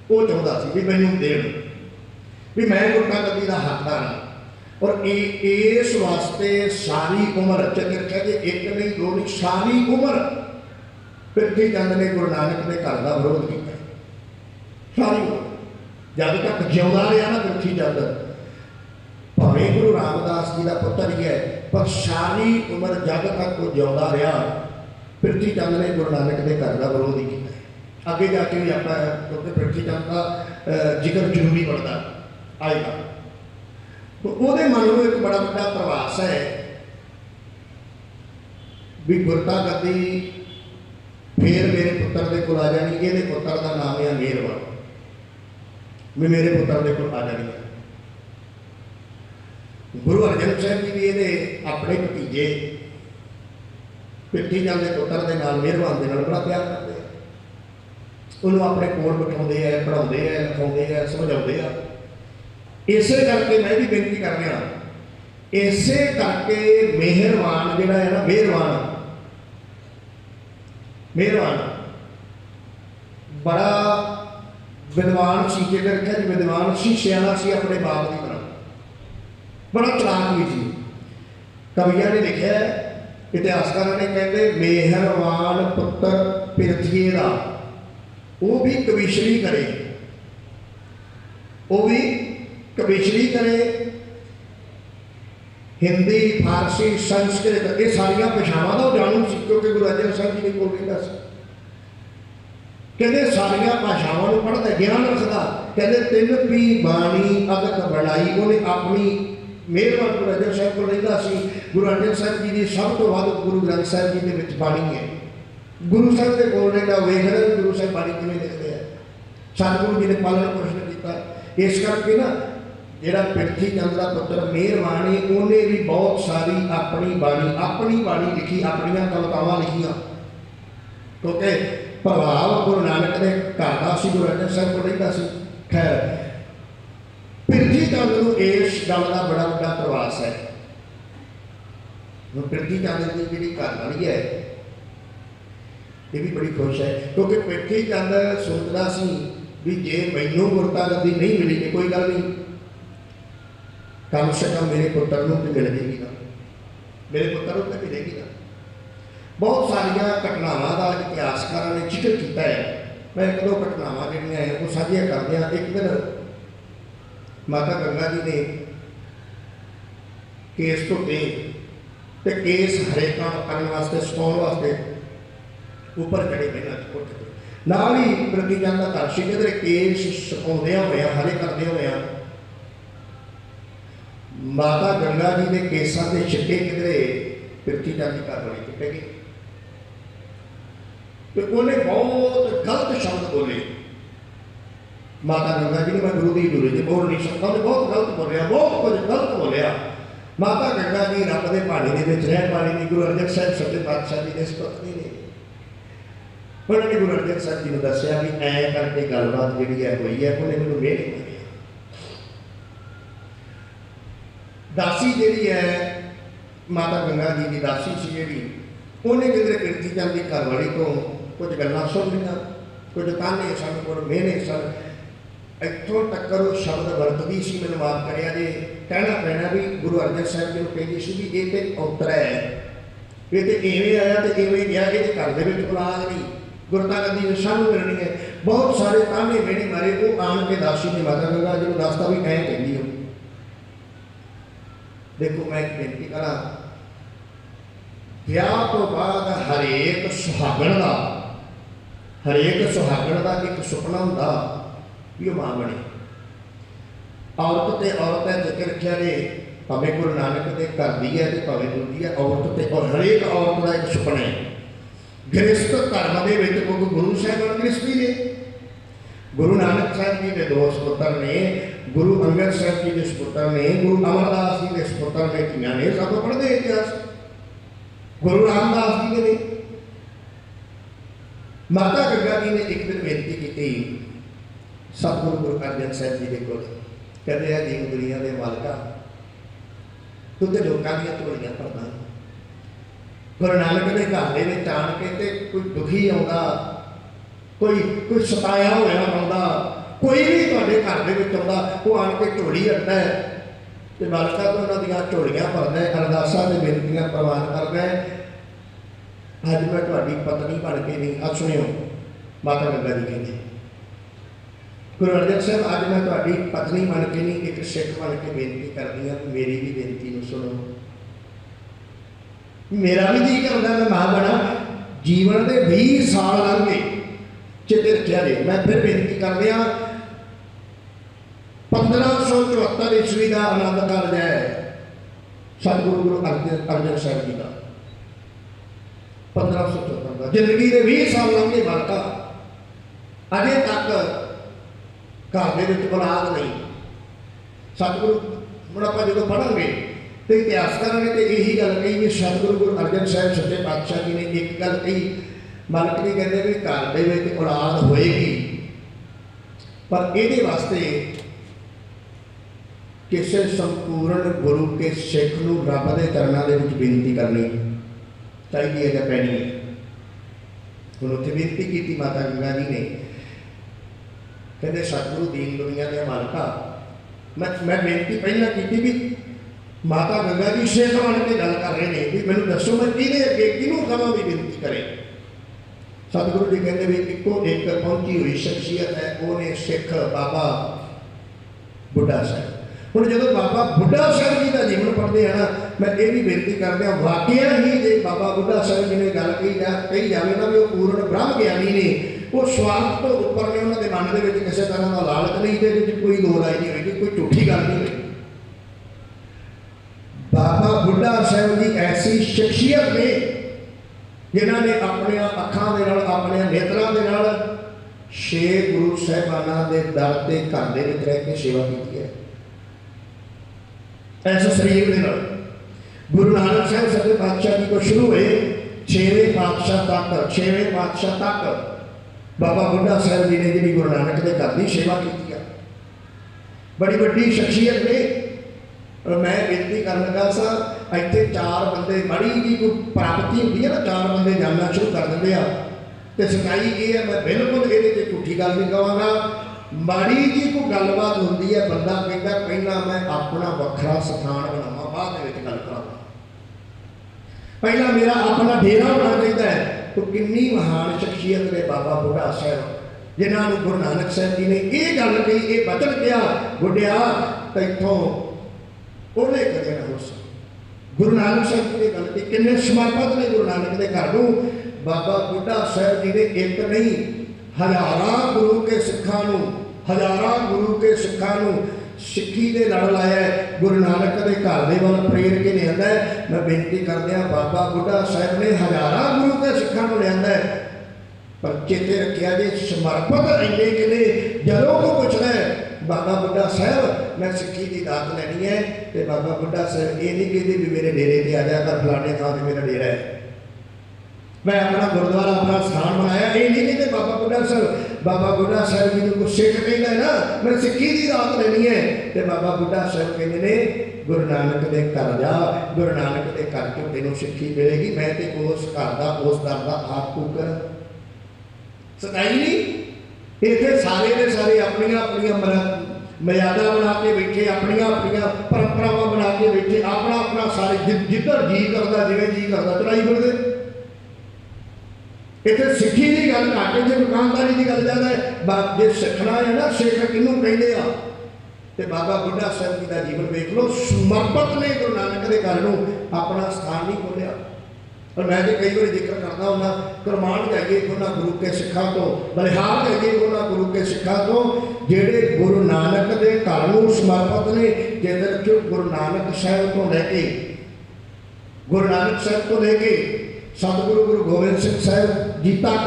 वो चाहता सी भी मैनू देण भी मैं गुरता गद्दी का हकदार हाँ। और इस वास्ते सारी उम्र चक्कर कहते एक नहीं दो नहीं सारी उम्र पिरथी चंद ने गुरु नानक के घर का विरोध किया। सारी उम्र जब तक जिंदा रहा ना पिरथी चंद, भावें गुरु रामदास जी का पुत्र ही है, पर सारी उम्र जब तक वो जिंदा रहा पिरथी चंद ने गुरु नानक के घर का विरोध ही किया। अगे जाके भी आप क्योंकि पिरथी चंद का जिक्र जरूरी पड़ता आएगा। तो ਉਹਦੇ मन में एक बड़ा बड़ा प्रवास है भी गुरता गद्दी फिर मेरे पुत्र के कोल आ जानी। ये पुत्र का नाम है मेहरबान भी मेरे पुत्र के कोल आ जानी। गुरु अर्जन साहब जी भी ये अपने भतीजे पिरथी चंद के पुत्र के नाल मेहरबान के नाल बड़ा प्यार करते हैं। उन्होंने अपने कोल बिठाते हैं, पढ़ाते हैं, लिखाते हैं, समझाते हैं। इसे करके मैं भी बेनती कर रहा, इसे करके मेहरबान जोड़ा है ना, मेहरबान बड़ा विद्वान सी। जे रखा जी विद्वान सी, सियाना सी, अपने बाप की तरह बड़ा चलाक भी सी। कविया ने लिखा, इतिहासकार ने कहते मेहरबान पुत्र पिरथीए का वो भी कविशरी करे, वो भी कविशरी करे। हिंदी, फारसी, संस्कृत ये सारिया भाषावां का जाणू सी क्योंकि गुरु अर्जन साहब जी ने कोल रहिंदा सी। कहते सारिया भाषावां नूं पढ़दा, ज्ञान रखदा। कहते तिन पी बाणी अगत बढ़ाई। उन्हें अपनी मेहरबान गुरु अर्जन साहब को रहिंदा सी। गुरु अर्जन साहब जी की सब तो वध गुरु ग्रंथ साहब जी के विच बाणी है। गुरु साहब के कोल रहिंदा वेख रहे गुरु साहब बाणी किवें लिखदे हैं। सतगुरु जी ने पालन पोषण किया। इस करके ना जिहड़ा पिरथी चंद का पुत्र मेहरबान है उन्हें भी बहुत सारी अपनी बाणी लिखी, अपनियां कवितावां लिखियां क्योंकि प्रभाव गुरु नानक ने घर का सी, गुरु अर्जन साहब को रहिंदा सी। खैर पिरथी चंद नूं इस गल का बड़ा बड़ा प्रवास है। पिरथी चंद की जिहड़ी घरवाली है ये भी बड़ी खुश है क्योंकि पिरथी चंद सोचता सी भी जे मैनू गुरता गद्दी नहीं मिली कोई गल नहीं, कम से कम मेरे पुत्र को तो मिल जाएगी ना, मेरे पुत्र को तो मिलेगी ना। बहुत सारिया घटनावां का इतिहासकारों ने जिक्र किया है। मैं एक दो घटनावां जिहड़ियां है वो साझियां करदे हां। एक दिन माता गंगा जी ने केस धोते ते केस हरेकां करने वास्ते सुकाउण वास्ते ऊपर चढ़े मैना कोठे ते नाल ही प्रति जान का घर सी जिधर केस सुकाउंदियां होइयां हरे करदे होइयां माता गंगा जी ने केसां के छिट्टे किधरे पृथ्वी जान की घर वाली किते गए तो उन्हें बहुत गलत शब्द बोले। माता गंगा जी ने मैं गुरु की दूरी से बोल नहीं सकता, उन्हें बहुत गलत बोलिया, बहुत कुछ गलत बोलिया। माता गंगा जी रब के पानी के रहने वाली नहीं, गुरु अर्जन साहब सच्चे पातशाह जी ने इस पत्नी ने उन्होंने गुरु अर्जन साहब जी ने दसिया भी ऐ करके गलबात जी है हुई है। उन्हें मैंने मेल नहीं दासी जी है माता गंगा जी की दासी सी जी उन्हें किधरे कीर्ति चंद की घर वाली को कुछ गल्लां सुन लिया, कुछ ताने सन, कुछ मेहने सन। इतों तक शब्द वरतदी सी, मैंने माफ करिया जे कहना पैना भी गुरु अर्जन साहब जी को कहती सी भी ये तो औतरा है, ये तो इवें आया तो इवें गया, ये घर के औलाद नहीं, गुरता गद्दी ने सानू मिलनी है। बहुत सारे ताने मेहने मारे। वो आन के दासी ने माता गंगा जी को दसता भी ऐ कहती हो। देखो मैं एक बेनती करा, ब्याह तो बाद हरेक सुहागण का एक सुपना होंदा भी मां बने। औरत ते औरत है जिक्र रखा ने, भावें गुरु नानक के घर दी है तो भावें दूसरी है, औरत ते और हरेक औरत का एक सुपना है। गृहस्थ धर्म के गुरु साहिबान गृहस्थी ने, गुरु नानक साहब जी के दो सपुत्र ने, गुरु अंगद साहब जी के सपुत्र ने, गुरु अमरदास जी के सपुत्र ने, तिना ने सब पढ़ते इतिहास। गुरु रामदास जी ने माता गंगा जी ने एक दिन बेनती की सतगुरु गुरु अर्जन साहब जी के कोल, कहते हैं दीन दुनिया के मालका तू तो लोगों दी झोलियां भरदा। गुरु नानक के घर में आन के ते कोई दुखी आता, कोई सताया होया आता, कोई भी तुहाडे घर के आता वो आन के झोली अड्डा है तो मालका तो उन्होंने झोलियां भरना है, अरदासां ते बेनतियां प्रवान करना है। अज मैं तुहाडी पत्नी बन के नहीं, आज सुनियो माता गंगा जी कहते गुरु अर्जन साहब अज मैं तुहाडी पत्नी बन के नहीं, एक सिख बन के बेनती करती हाँ, मेरी भी बेनती को सुनो। मेरा भी जी करता मैं मां बना। जीवन के 20 साल लंघ गए, चेते रखिया जे मैं फिर बेनती कर रहा। 1574 ईस्वी का आनंद काल है सतगुरु गुरु अर्जन साहब जी का। 1574 का जिंदगी के 20 साल लंघे माता अजे तक घर के औलाद नहीं। सतगुरु हम आप जो पढ़ांगे तो इतिहासकार ने तो यही गल कही भी सतगुरु गुरु अर्जन साहब सच्चे पातशाह जी ने एक गल कही, मालक जी कहते भी घर के औलाद होएगी पर ये वास्ते किसी संपूर्ण गुरु के सिख को रब के चरणों के बेनती करनी चाहिए है या पैनी है। हम उत्थे बेनती की माता गंगा जी ने, कहते सतगुरु दीन दुनिया के मालका मैं बेनती पहला की भी माता गंगा जी सिख बन के गल कर रहे हैं भी मैंने दसो मैं किने अगे किनू कहां भी बेनती करें। सतगुरु जी कहते भी इको एक पहुंची हुई शख्सियत है, वो ने सिख बाबा बुढ़ा साहब। हम जो बाबा बुढ़ा साहब जी का जीवन पढ़ते हैं ना, मैं ये भी बेनती करते हैं वाकया ही जो बाबा बुढ़ा साहब जी ने गल कही जाए ना भी वो पूर्ण ब्रह्म ज्ञानी ने, वो स्वार्थ तो उपर ने, उन्होंने मन के किसी तरह का लालच नहीं, तो कोई दो राय नहीं होगी, कोई झूठी गल नहीं होगी। बाबा बुढ़ा साहब जी ऐसी शख्सियत ने जिन्होंने अपने अखां दे नाल अपने नेत्रां दे नाल 6 गुरु साहिबाना के दर से घर के रह के सेवा की है। ऐसा शरीर के नाल गुरु नानक साहब सच्चे पातशाह जी को शुरू हुए 6वें पातशाह तक, 6वें पातशाह तक बाबा बुढ़ा साहब जी ने जी गुरु नानक के घर की सेवा की है। बड़ी बड़ी शख्सियत ने। और मैं बेनती कर लगा सा इतने 4 बंदे बड़ी जी कोई प्राप्ति होती है ना, 4 बंदे जानना शुरू कर देंगे तो सच्चाई ये है, मैं बिल्कुल ये झूठी गल नहीं कहांगा। माड़ी जी कोई गलबात होती है, बंदा कहता पहला मैं अपना वखरा स्थान बनावा, बाद में गल करांगा, पहला मेरा अपना डेरा होना चाहिए है। तो कितनी महान शख्सियत ने बाबा बुढ़ा साहब जिन्होंने गुरु नानक साहब जी ने यह गल कही, ये वचन किया, बुढ़िया तैथों ओले कदे ना हो सके। गुरु नानक साहब जी ने गल की, किन्ने समर्पित ने गुरु नानक के घर को। बाबा बुढ़ा साहब जी ने एक नहीं हज़ारां गुरु के सिखां नूं, हज़ारां गुरु के सिखां नूं सिक्खी दे लड़ लाया। गुरु नानक के घर दे वाल प्रेर के लिया। मैं बेनती करदे हां, बाबा बुढ़ा साहब ने हज़ारां गुरु के सिखां नूं लिया, पर चेते रखिया जे समर्पित इन्ने किने जदों को पुछदा है बाबा बुढ़ा साहब मैं सिक्खी की दात लैनी है, तो बाबा बुढ़ा साहब ये नहीं कहते भी मेरे डेरे पर आ जा कर, फलाने थां ते मेरा डेरा है, मैं अपना गुरुद्वारा अपना स्थान बनाया, ये नहीं कहते बाबा बुढ़ा साहब। बाबा बुढ़ा साहब जी को सिख कहता है ना मैं सिक्खी की दात लेनी है, तो बाबा बुढ़ा साहब कहते ने गुरु नानक के घर जा, गुरु नानक के घर चों तेनों सिक्खी मिलेगी। मैं तो उस घर का उस दर का आप कुकर सताई नहीं, इतने सारे के सारे अपन अपन मर्यादा बना के बैठे, अपन अपन परंपरावां बना के बैठे, अपना अपना सारे जिधर जी करता जिवें जी करता चलाई फिरदे। इतने सिक्खी की गल घट, इतने दुकानदारी की गल ज़्यादा है। जे सिखना है ना सिख किनू कहते हैं, तो बाबा बुढ़ा साहब जी का जीवन वेख लो, समर्पित ने गुरु नानक के घर को अपना स्थान नहीं खोलिया। और मैं तो कई बार जिक्र करता हूँ, करमान जाइए उन्होंने गुरु के सिखा तो, बलिहार जाइए उन्होंने गुरु के सिखा तो, जेडे गुरु नानक के घर को समर्पित ने। जिधर क्यों गुरु नानक साहब तो लैके, गुरु नानक साहब तो लेके सतगुरु गुरु गोबिंद सिंह साहब जी तक,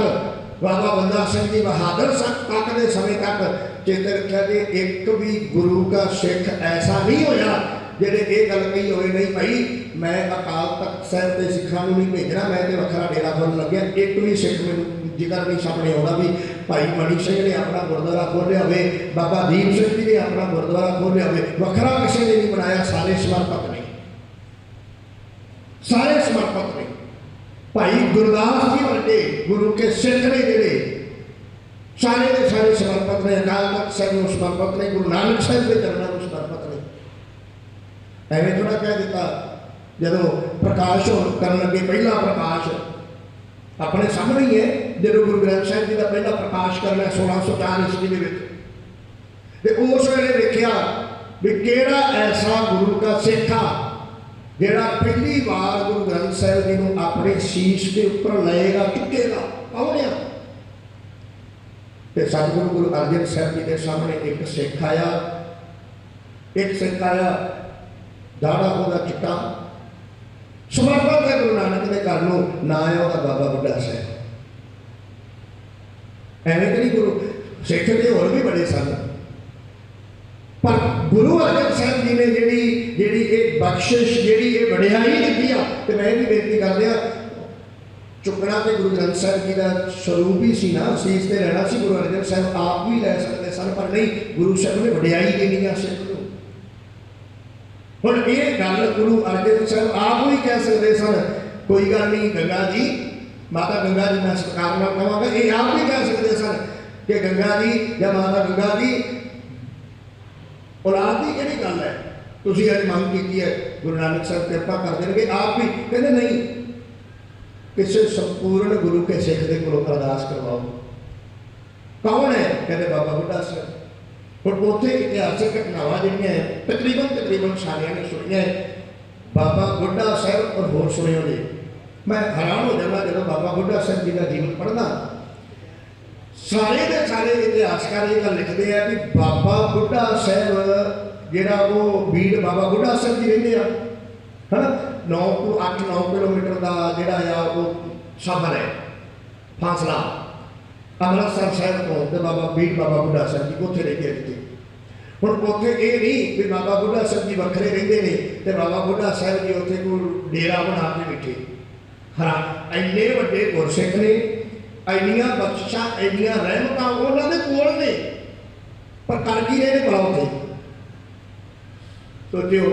बाबा बंदा सिंह जी बहादुर तक के समय तक चेते रखा कि एक भी गुरु का सिख ऐसा नहीं होया जेडे ये गल कही होए नहीं भाई मैं अकाल तख्त साहब के सिखां नहीं भेजना, मैं तो वखरा डेरा खोलण लग्या। एक भी सिख मैनूं जिक्र नहीं सामने आउंदा भी भाई मनी सिंह ने अपना गुरुद्वारा खोलिया होवे, बाबा दीप सिंह जी ने अपना गुरुद्वारा खोलिया होवे, वखरा किसी ने नहीं बनाया, सारे समर्पित ने, सारे समर्पित ने। भाई गुरदास जी वर्गे गुरु के सिख ने जिहड़े सारे के सारे समर्पित ने, अकाल तख्त साहब नूं समर्पित ने, गुरु नानक साहब के चरणों नूं समर्पित ने। एवं थोड़ा कह दिता जो प्रकाश कर लगे, पहला प्रकाश अपने सामने ही है, जो गुरु ग्रंथ साहब जी का पहला प्रकाश करना 1604 ईस्वी के उस वेले देखा भी केड़ा ऐसा गुरु का सिखा जेड़ा पहली बार गुरु ग्रंथ साहब जी को अपने शीश के ऊपर लाएगा, चुकेगा, कौन है? तो सतगुरु गुरु अर्जन साहब जी के सामने एक सिख आया, एक सिख आया दाड़ा होगा चिट्टा, समर्पित है गुरु नानक के घर को, ना है वह बाबा बुढ़ा साहब। एवं नहीं गुरु सिख के होर भी बड़े सन, पर गुरु अर्जन साहब जी ने जी एक बख्शिश जी वडियाई दी है, तो मैं भी बेनती कर दिया चुकना तो गुरु ग्रंथ साहब जी का स्वरूप ही सी ना, सीस से रहना सी, गुरु अर्जन साहब आप भी लै सकते सन, पर नहीं गुरु साहब ने वडियाई देनी है सिख को। हुण ये गल गुरु अर्जन साहब आप भी कह सकते सन, कोई गल नहीं गंगा जी, माता गंगा जी मैं सत्कार नाल कहांगा, ये आप भी कह सकते सन कि गंगा जी या माता गंगा जी औलाद की किहड़ी गल है, तुसीं अज मंग कीती है गुरु नानक साहब कृपा कर देंगे। आप भी कहते नहीं किसी संपूर्ण गुरु के सिख के कोलों अरदास करवाओ, कौन है? कहते बाबा बुढ़ा साहब। और उत्थे इतिहासिक घटनावां जिहड़ियां तकरीबन सारियां ने सुनिया, बाबा बुढ़ा साहब और होर सुनियो जी। मैं हैरान हो जाता जब बाबा बुढ़ा साहब जी का जीवन पढ़ना, सारे के सारे इतिहासकार ये गल लिखते हैं कि बाबा बुढ़ा साहब जिहड़ा वो बीड़ बाबा बुढ़ा साहब जी रहिंदे आ है ना, 8-9 किलोमीटर का जिहड़ा वो सफर है फासला अमृतसर साहब तो बाबा बीड़ बाबा बुढ़ा साहब जी उत्थे रहिंदे थे। हुण उत्थे ये नहीं भी बाबा बुढ़ा साहब जी वखरे रहिंदे ने ते बाबा बुढ़ा साहब जी उत्थे कोई डेरा बना के बैठे। हाँ इन्ने वड्डे गुरसिख ने, इन्नियां बख्शिशां इन्नियां रहमतां उन्हां दे कोल ने, पर कर की रहे ने भला उत्थे सोचो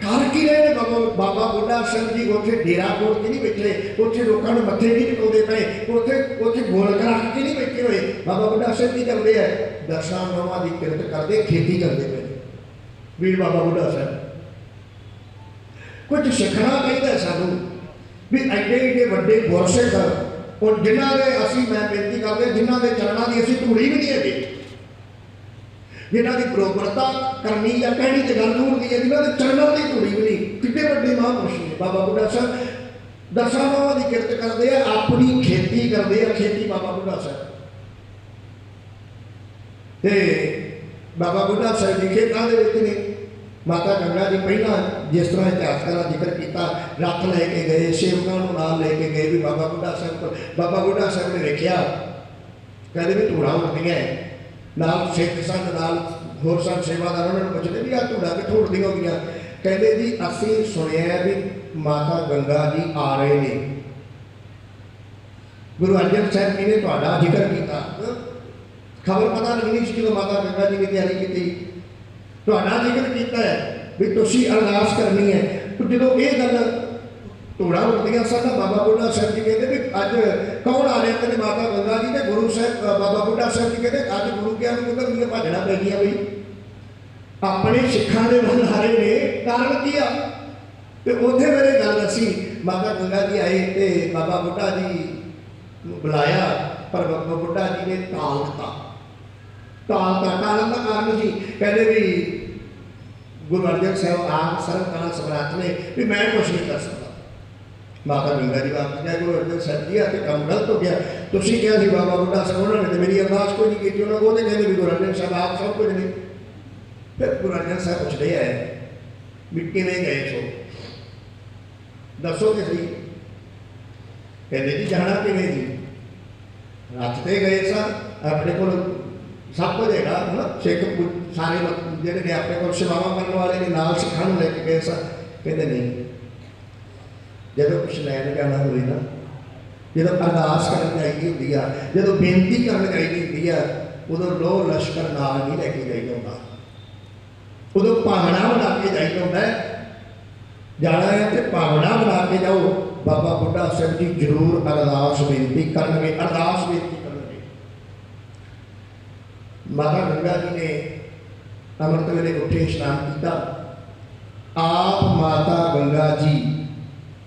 कर की रहे ने। बाबा बुढ़ा साहब जी उत्थे डेरा कोल के नहीं बैठे, उत्थे लोकां नूं मत्थे नहीं टिकाउंदे पे, उत्थे गोलक रख के नहीं बैठे हुए। बाबा बुढ़ा सिंह की करते हैं, दसां नौवां की किरत करते, खेती करते पे वीर बाबा बुढ़ा साहब। कुछ सीखना चाहिए सानू भी एडे एडे वड्डे गुरसिख और जिन्हों के असी मैं बेनती करते जिन्हों के चरणों की असी धूड़ी भी नहीं है, जिन्हों की बरोबरता करनी या कहनी तो गल दूर की है, जिन्हों के चरणों की धूड़ी भी नहीं, कितने वड्डे महापुरुष ने बाबा बुढ़ा साहब। दसां नौवां की किरत करते हैं, अपनी खेती करते हैं, खेती बाबा बुढ़ा साहब। ते बाबा बुढ़ा साहब जी खेतों के ने माता गंगा जी पहला जिस तरह इतिहासकार का जिक्र किया, रथ लेके गए, सेवकों को नाल लेके गए भी बाबा बुढ़ा साहब को। बाबा बुढ़ा साहब ने देखा, कहते भी धूड़ा उड़दियाँ नाल सिख सन नाल होर सन सेवादार, उन्होंने पुछते भी आ धूड़ा कितों उड़दियां हो गई। कहते जी असी सुनिया भी माता गंगा जी आ रहे हैं। गुरु अर्जन साहब जी ने तुहाडा जिक्र किया, खबर पता लगनी सी जो माता गंगा जी ने तैयारी की, तुहाडा जिक्र किया है भी तुसीं अरदास करनी है। तो जो ये गल धूड़ा उड़दियां सन, बाबा बुढ़ा साहब जी कहते भी अज कौन आ रहे, कहते माता गंगा जी ने। गुरु साहब बाबा बुढ़ा साहब जी कहते अज गुरु क्या उधर भी भजना पै गई बई अपने सिखां दे वल आ रहे ने, कारण की आ। तो उत्थे मेरे गल दसी, माता गंगा जी आए तो बाबा बुढ़ा जी बुलाया, पर बाबा बुढ़ा जी ने टालता। टालन का कारण जी कहते भी गुरु अर्जन साहब आप सर्वकाल समर्थ ने भी मैं कुछ नहीं कर सकता। माता गंगा जी वापस गए, गुरु अर्जन साहब जी आते काम गलत हो गया, तुसीं क्या सी बाबा बुढ़ा साहब, उन्होंने तो मेरी अरदास कोई नहीं की, उन्होंने वो कहते भी गुरु अर्जन साहब आप सब कुछ नहीं। फिर गुरु अर्जन साहब पूछते हैं भी किवें गए सो दसो कि सी। कहते जी जाना किवें जी, रथ ते गए सा, अपने को सब कुछ है ना, सिख सारे ਜਿਹੜੇ ਨੇ ਆਪਣੇ ਕੋਲ ਸੇਵਾਵਾਂ ਕਰਨ ਵਾਲੇ ਨੇ ਨਾਲ ਸਿੱਖਾਂ ਨੂੰ ਲੈ ਕੇ ਗਏ ਸਨ। ਕਹਿੰਦੇ ਨਹੀਂ, ਜਦੋਂ ਕੁਛ ਲੈਣ ਜਾਣਾ ਹੋਵੇ ਨਾ, ਜਦੋਂ ਅਰਦਾਸ ਕਰਨ ਚਾਹੀਦੀ ਹੁੰਦੀ ਆ, ਜਦੋਂ ਬੇਨਤੀ ਕਰਨ ਚਾਹੀਦੀ ਹੁੰਦੀ ਆ, ਉਦੋਂ ਲੋਹ ਲਸ਼ਕਰ ਨਾਲ ਨਹੀਂ ਲੈ ਕੇ ਜਾਈਦਾ ਹੁੰਦਾ, ਉਦੋਂ ਭਾਵਨਾ ਬਣਾ ਕੇ ਜਾਈਦਾ ਹੁੰਦਾ। ਜਾਣਾ ਹੈ ਤੇ ਭਾਵਨਾ ਬਣਾ ਕੇ ਜਾਓ। ਬਾਬਾ ਬੁੱਢਾ ਸਾਹਿਬ ਜੀ ਜ਼ਰੂਰ ਅਰਦਾਸ ਬੇਨਤੀ ਕਰਨਗੇ, ਅਰਦਾਸ ਬੇਨਤੀ ਕਰਨਗੇ। माता गंगा जी ने अमृत वेले उठे स्नान किया, आप माता गंगा जी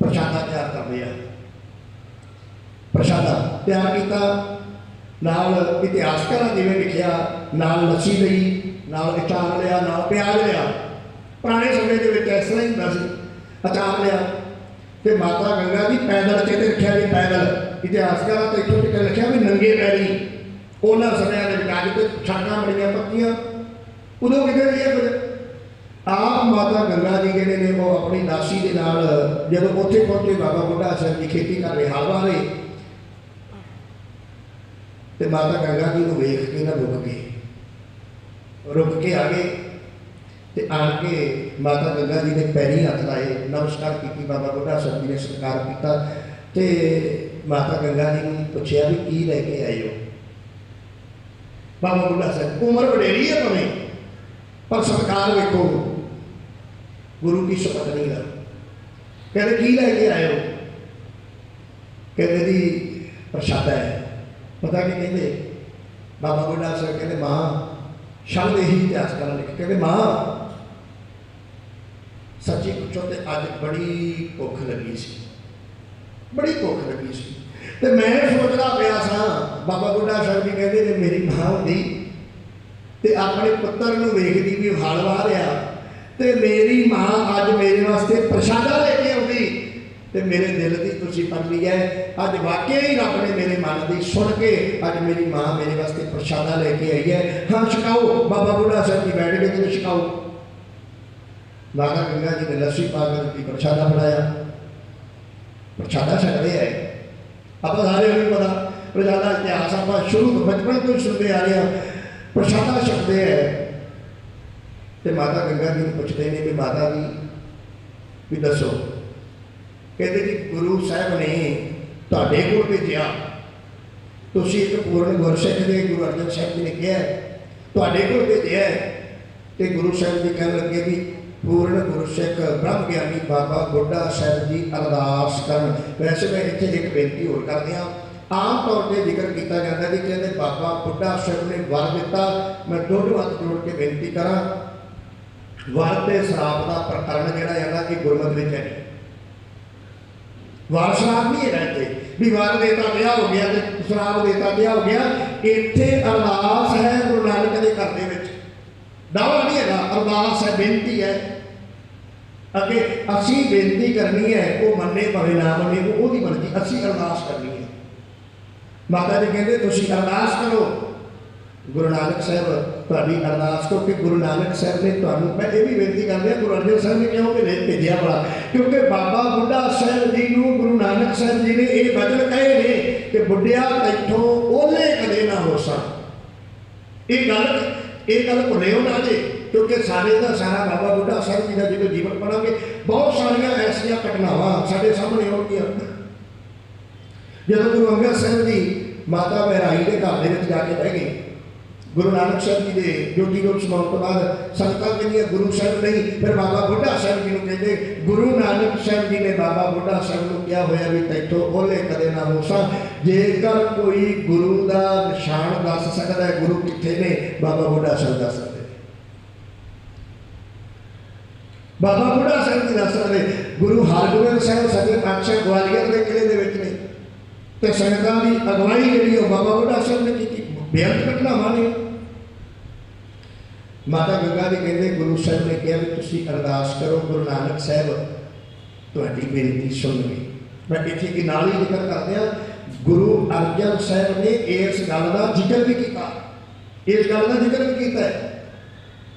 प्रसादा तैयार कर लिया, प्रसादा तैयार किया, नाल इतिहासकार जिवें लिखिया, नाल लस्सी लई, नाल अचार लिया, नाल प्याज लिया। पुराने समय के इस तरह ही होंदा सी, अचार लिया तो माता गंगा जी पैदल कहते रखिया जी, पैदल इतिहासकार तो इतों तक लिखिया भी नंगे पैरी। उन्होंने समय अज तो सड़क बड़िया पक्कियां, उदों कितने रही है कुछ। आप माता गंगा जी जिहड़े ने वो अपनी दासी के नाल जदों उत्थे पहुंचे, बाबा बुढ़ा साहब जी खेती कर रहे, हल वाह रहे, तो माता गंगा जी को वेख के ना रुक के आ गए। तो आन के माता गंगा जी ने पैरी हथ लाए, नमस्कार की, बाबा बुढ़ा साहब जी ने सत्कार किया। तो माता गंगा जी ने पूछा भी की लैके आए हो। बाबा बुढ़ा साहब उम्र वडेरी है भावें, पर सत्कार वेखो गुरु की सुपत्नी का। कहते की लैके आए हो, कहते जी प्रसादा है। पता कि कहते बाबा बुढ़ा साहब कहते माँ शब्द यही इतिहासकार लिखे, कहते माँ सच्ची पूछो तो अज बड़ी भुख लगी सी, बड़ी भुख लगी सी। तो मैं सोचता पाया सा, बाबा बुढ़ा साहब जी कहते जे मेरी मां होती तो अपने पुत्र को वेखती भी हल वाह रहा, तो मेरी मां अज मेरे वास्ते प्रसादा लेके आती, तो मेरे दिल की तुसी पढ़ ली है। अज वाकई ही रब ने मेरे मन की सुन के अज मेरी मां मेरे वास्ते प्रसादा लेके आई है। हाँ छकाओ, बाबा बुढ़ा साहब जी बैठ गए तो छकाओ। माता गंगा जी ने लस्सी पा कर प्रसादा बनाया, प्रसादा छकते है। आप सारे नहीं पता प्रसादा इतिहास आप शुरू तो बचपन तो सुनते आ रहे हैं, प्रसादा छकते हैं। तो माता गंगा जी ने पूछते हैं भी माता जी भी दसो, कहते जी गुरु साहब ने तुहाडे कोल भेजिया, तुसीं एक पूर्ण गुरसिख ने गुरु अर्जन साहब जी ने कहा तुहाडे कोल भेजिया। तो गुरु साहब जी कहने लगे भी पूर्ण गुरसिख ब्रह्म ज्ञानी बाबा बुढ़ा साहब जी अरदास करन। वैसे मैं इत्थे एक बेनती होर कर दियां, आम तौर पर जिक्र किया जाता है कि कहते बाबा बुढ़ा बुढ़ा साहब ने वर दिता। मैं दोनों हाथ जोड़ के बेनती करा, वर ते शराब का प्रकरण जिहड़ा है ना कि गुरमत में है, वर शराब नहीं है इत्थे भी वर देता ब्याह हो गया तो शराब देता ब्याह हो गया। इत्थे अरदास है गुरु नानक के घर दे विच, दावा नहीं है, अरदास है, बेनती है। अगे असी बेनती करनी है, वो मन्ने भावे ना मन्ने, वो ओहदी मर्जी, असी अरदास करनी है। माता जी कहते तुसी अरदास करो, गुरु नानक साहब तुहाडी अरदास को कि गुरु नानक साहब ने तुहानू, मैं ये भी बेनती कर रहा गुरु अर्जन साहब ने क्यों भेजा बड़ा, क्योंकि बाबा बुढ़ा साहब जी नू गुरु नानक साहब जी ने ये वचन कहे ने कि बुढ़िया तैथों ओले कदे ना हो सा। ये गल भुलिओ ना जे, क्योंकि सारे का सारा बाबा बुढ़ा साहब जी का जो जीवन पढ़ांगे बहुत सारिया ऐसिया घटनावां साडे सामने आउणगीआं। जदों गुरु अंगद साहब जी माता बहराई के घर में जाके बह गए, गुरु नानक साहब जी के ज्योति जोत समाउण तो बाद संगतां कहंदियां गुरु साहब नहीं, फिर बाबा बुढ़ा साहब जी नूं कहंदे गुरु नानक साहब जी ने बाबा बुढ़ा साहब नूं क्या होया भी तैथों ओले कदे ना हो सा। जेकर कोई गुरु का निशान दस सकदा है, गुरु कित्थे ने, बाबा बुढ़ा साहब दस सकदे, बाबा बुढ़ा साहब जी दस सकदे। गुरु हरगोबिंद साहब सच्चे पातशाह ग्वालियर के किले दे विच ने ते संगतां दी अगवाई जिहड़ी ओह बाबा बुढ़ा साहब ने कीती, बेअंत घटनावां ने। माता गंगा जी कहते गुरु साहब ने कहा भी तुसी अरदास करो, गुरु नानक साहब तुहाडी बेनती सुनगे। मैं इत्थे कि नाल ही जिक्र करदिआं गुरु अर्जन साहब ने इस गल का जिक्र भी किया, इस गल का जिक्र भी किया है।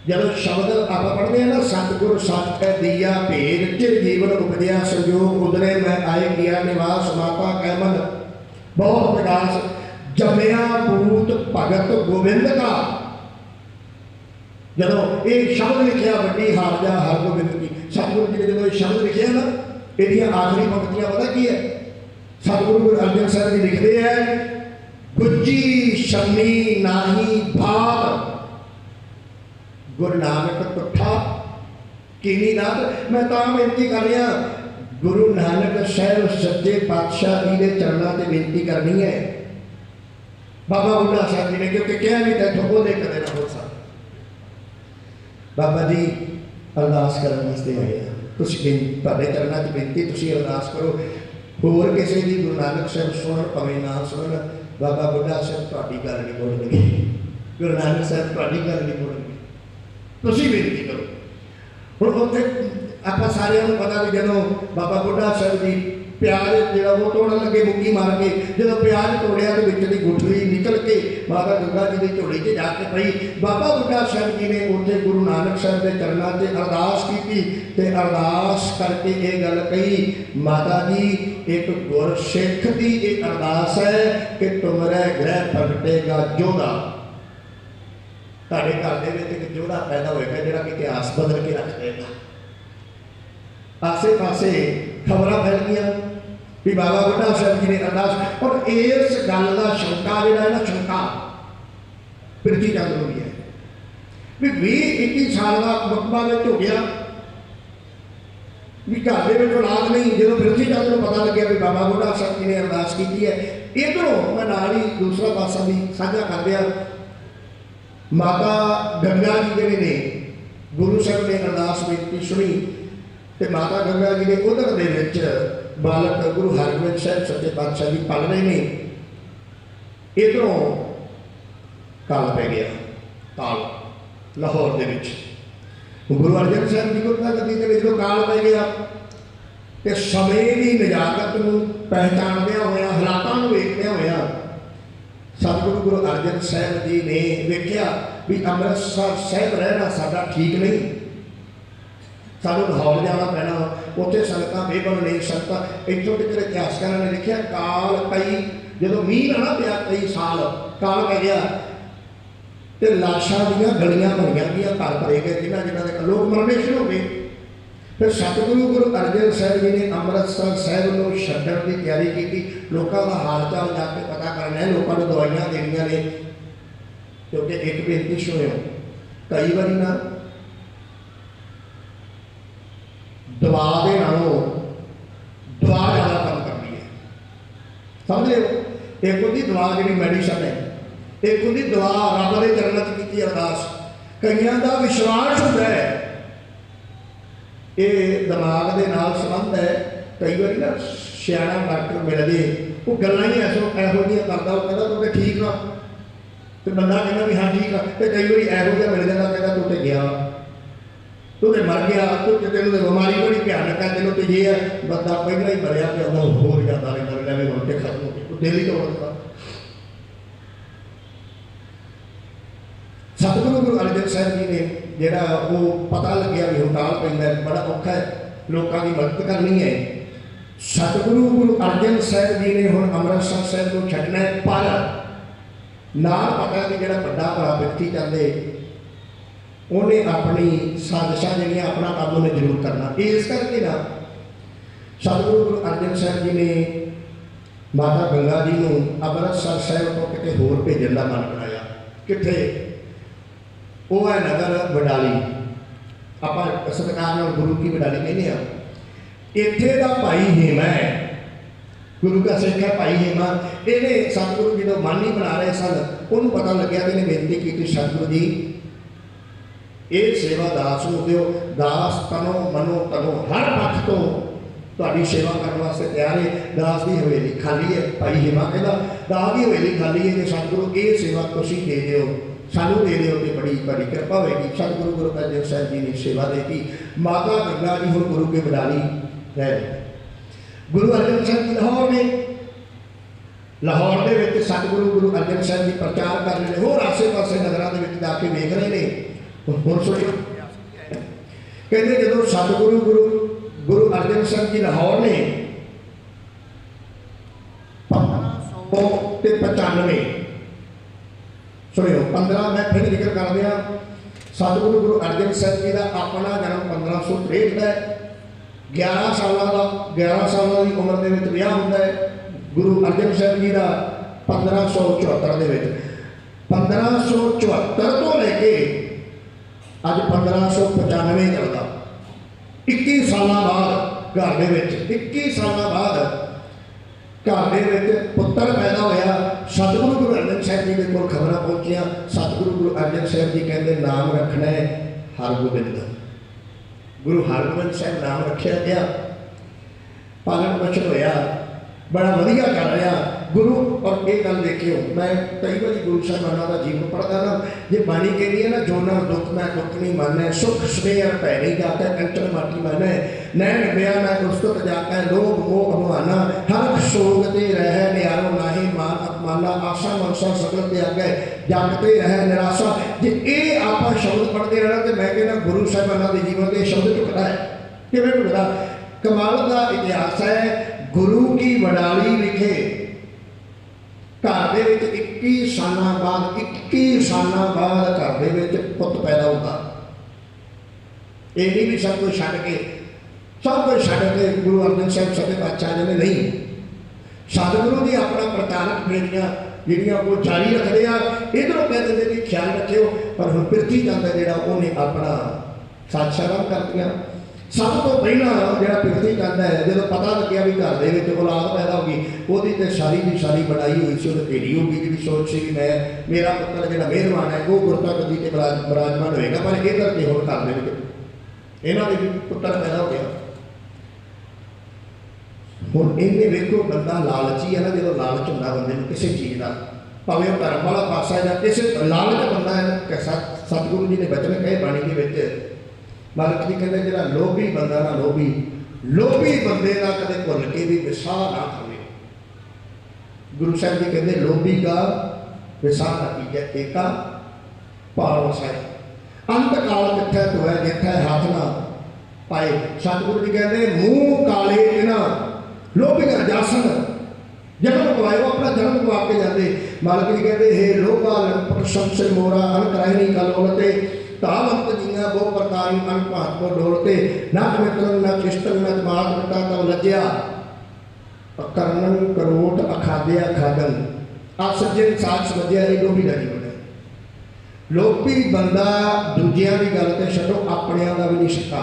जब शब्द आप पढ़ते हैं ना, सतगुरु सत है दिया भेद चिर जीवन उपजया संयोग उदरे मैं आए किया निवास माता कैमन बहुत विकास जमया पूत भगत गोविंद का। जब ये शब्द लिखा वड्डी हारजा हरगोबिंद की, सतगुरु जी ने जो शब्द लिखे ना, ये आखिरी पंक्तियां पता की है, सतगुरु गुरु अर्जन साहब जी लिखते हैं गुज्जी शमी नाही भात गुरु नानक तुठा कीनी नाथ। मैं तो बेनती कर रहा गुरु नानक साहब सच्चे पातशाह जी के चरणों से बेनती करनी है बाबा बुढ़ा साहब जी ने, क्योंकि क्या भी तैथों बोले कदे ना हो सकता। बाबा जी अरदास करने वास्ते आए हैं, तुहाडे चरणों से बेनती तुसीं अरदास करो, होर किसी की गुरु नानक साहब सुन भावें ना सुन, बाबा बुढ़ा साहब तुहाडी गल नहीं बोलणगे, गुरु नानक साहब तुहाडी गल नहीं बोलणगे, तुसीं बेनती करो। हुण उत्थे आपां सारिआं नूं पता भी जदों बाबा बुढ़ा साहब जी प्याज जो वो तोड़न लगे मुक्की मार के, जो प्याज तोड़िया तो विच दी गुठली निकल के माता गंगा जी की झोली से जाके पई। बाबा बुढ़ा साहब जी ने उत्थे गुरु नानक साहब के चरणों से अरदास की, अरदास करके ये गल कही माता जी एक गुरसिख की एक अरदास है कि तुमरे ग्रह प्रगटेगा जोधा, तुहाडे घर दे विच एक जोधा पैदा होएगा जिहड़ा कि इतिहास बदल के रख देगा। आसे पासे खबर फैल गई भी बाबा बुढ़ा साहब जी ने अरदास, और इस गल का शंका जो है ना, शंका पृथ्वी चंद हो गया भी 20-21 साल का वकबा हो गया भी घर के औलाद नहीं। जो पृथ्वी चंद को पता लगे भी बाबा बुढ़ा साहब जी ने अरदास की है, इधरों मैं नाल ही दूसरा पासा भी साझा कर दिया। माता गंगा जी जिहड़े ने गुरु साहब ने अरदास बेनती सुनी, तो माता गंगा जी ने उधर दे बालक गुरु हरगोबिंद साहब सच्चे पातशाह जी पल रहे हैं, इधरों काल पै गया, काल लाहौर के गुरु अर्जन साहब जी गुरता गद्दी के जो काल पै गया तो समय की नजाकत को पहचानद होया, हालातों को वेखद होया सतगुरु गुरु अर्जन साहब जी ने वेख्या भी अमृतसर साहब रहना साडा ठीक नहीं, सानू लाहौर जाना पैना, उत्थे संगतां बेबल नहीं, संगतां इत्थों तक इतिहासकारों ने लिखा काल कई जो मीह ना पिया कई साल काल पै गया तो लाशां दीयां गलियां भरियां गईयां, घर भरे गए जिन्हां जिन्हां दे लोग मरने शुरू हो गए। फिर सतगुरु गुरु अर्जन साहब जी ने अमृतसर साहब को छड्डण की तैयारी की, लोगों का हाल चाल जाके पता करना है, लोगों को दवाइयां देनियां ने, क्योंकि एक बेनती सुनियो कई बारी ना दवा के नालों दवा ज़्यादा काम करती है, समझ लो। एक होती दवा जी मेडिसन है, एक उनकी दुआ रब के चरणों च की अरदास। कईयां दा विश्वास होता है, ये दिमाग के नाल संबंध है। कई बार ना सियाणा डॉक्टर मिल गए, वो गल्लां ही ऐसो एहो जिहियां करदा, वो कहता तू तो ठीक आ, तो बंदा कहना भी हाँ ठीक आ, तो कई बार एहो जिहा मिल जाता कहता तू तो गया, तू तो मर गया, तू तेन बीमारी बड़ी भयानक है, तेनों तो ये है। बंदा पहला ही मरिया कि उदों होर जाता रहता भी होते खत्म हो गए, दिल ही तोड़ दिता। सतगुरु गुरु अर्जन साहब जी ने जोड़ा वो पता लग्या भी हड़ताल पैंदा बड़ा औखा है, लोगों की मदद करनी है। सतगुरु गुरु अर्जन साहब जी ने हुण अमृतसर साहब को छड्डना है, पर नाल पता कि जोड़ा बड़ा भरा व्यक्ति चाहते उन्हें अपनी साजिशा जी अपना काम उन्हें जरूर करना। इस करके ना सतगुरु गुरु अर्जन साहब जी ने माता गंगा जी को अमृतसर साहब को कितने होर भेजन का मन बनाया। कितने वो है नगर बडाली, आप सत्कार गुरु की बडाली कहने। इत्थे का भाई हेमा है, गुरु का सिख है भाई हेमा। इन्हें सतगुरु जी को मन ही बना रहे सन, उन्होंने पता लग्या कि इन्हें बेनती की सतगुरु जी ये सेवा दास को दो, दास तनो मनो तनो हर पक्ष तो तुहाडी सेवा करने वास्ते तैयार है। दास की हवेली खाली है, भाई हेमा कहता दास की हवेली खाली है, जो सतगुरु ये सेवा तुसीं दे दिओ, सानू दे दिओ तो बड़ी बड़ी कृपा होगी। सतगुरु गुरु अर्जन साहब जी ने सेवा दी। माता गंगा जी हुण गुरु के बडाली है। गुरु अर्जन साहब जी लाहौर ने, लाहौर के सतगुरु गुरु अर्जन साहब जी प्रचार कर रहे हैं, होर आसे पासे नगरों के जाके वेख रहे हैं। हुण सुणिओ, कहते जो सतगुरु गुरु गुरु अर्जन साहब जी लाहौर ने 1595 सुनियो 15 मैं फिर जिक्र कर दिया। सतगुरु गुरु अर्जन साहब जी का अपना जन्म 1563 का है। 11 साल की उम्र के विआह होता है। गुरु अर्जन साहब जी का 1574 के 1574 तो लेके अज 1595 चलता। 21 साल बाद घर के 21 साल बाद घर के पुत्र पैदा होया। सतगुरु गुरु अर्जन साहब जी के कोल खबर पहुंचिया। सतगुरु गुरु अर्जन साहब जी कहते नाम रखना है हरगोबिंद। गुरु हरगोबिंद साहब नाम रखा गया। पालन पोषण होया, बड़ा वधिया कर रहा गुरु। और एक गल देखियो, मैं कई बार गुरु साहबाना का जीवन पढ़ता ना, जे बाणी कहनी है ना, जो ना दुख मैं दुख नहीं माने, सुख स्नेह भै नहीं जाता, कंचन माटी माने, नैन ब्या मैं दुस्तुत जाता, लोभ मोह अभिमाना, हर सोग ते रह नियारो नाही मान अपमाना, आशा मनसा सकल त्यागे जागते रह निराशा। जे ये आप शब्द पढ़ते रहना तो मैं कहना गुरु साहबाना के जीवन के शब्द टुकड़ा है। किवें टुकड़ा? कमाल का इतिहास है। गुरु की बडाली विखे घर के 21 साल बाद 21 साल बाद घर के पुत पैदा होता। ये नहीं भी सब कुछ छड्ड के गुरु अर्जन साहब सभे पातशाह जी ने नहीं। सतगुरु जी अपना प्रचारक बेटियां जिहड़ियां वो जारी रखते हैं। इधरों कह देंगे कि ख्याल रखियो, पर हम पिरथी चंद है जिहड़ा उन्हें अपना साक्षात्कार कर दिया। सब तो पहला जो पिरथी चंद है, जो पता लग्या भी घर के औलाद पैदा होगी, वो सारी की सारी बढ़ाई हुई सी, ढेरी होगी जी सोच सी मैं मेरा पुत्र जो मेहरबान है वो गुरता गद्दी से विराजमान होएगा। पर ये करके हो घर इन्हों के भी पुत्र पैदा हो गया। हुण इन्हें वेखो बंदा लालची है ना, जो लालच होंदा बंदे नूं किसी चीज़ का, भावें वो धर्म वाला पासा है किसी लालच बंदा है। सतगुरु जी ने बचन कहे बाणी के मालक जी कहते जो लोभी बंदा ना लोभी बंदे का कदे भुल के भी विसाह ना करे। गुरु साहब जी कहते लोभी का विसाह ना कीजिए, एका भाव वसाए अंत काल किथे तो है जिथे हाथ ना पाए। सतगुरु जी कहते मुँह काले ना लोभिया जासन जन्म गवायो, अपना जन्म गवा के जाते। मालक जी कहते हे लोभा लंपट सबसे मोरा अनकराई नहीं कल उलटे, तावंत जिंगा बो प्रतारी मन भात को डोलते, न मित्रन न चिष्टन न मात बटा तब लज्या, करनन करोट अखाद्या खादन। आप सज्जन साथ समझिया ये लोभी का जीवन है। लोभी बंदा दूजिया की गल तो छो, अपने का भी नहीं सकता,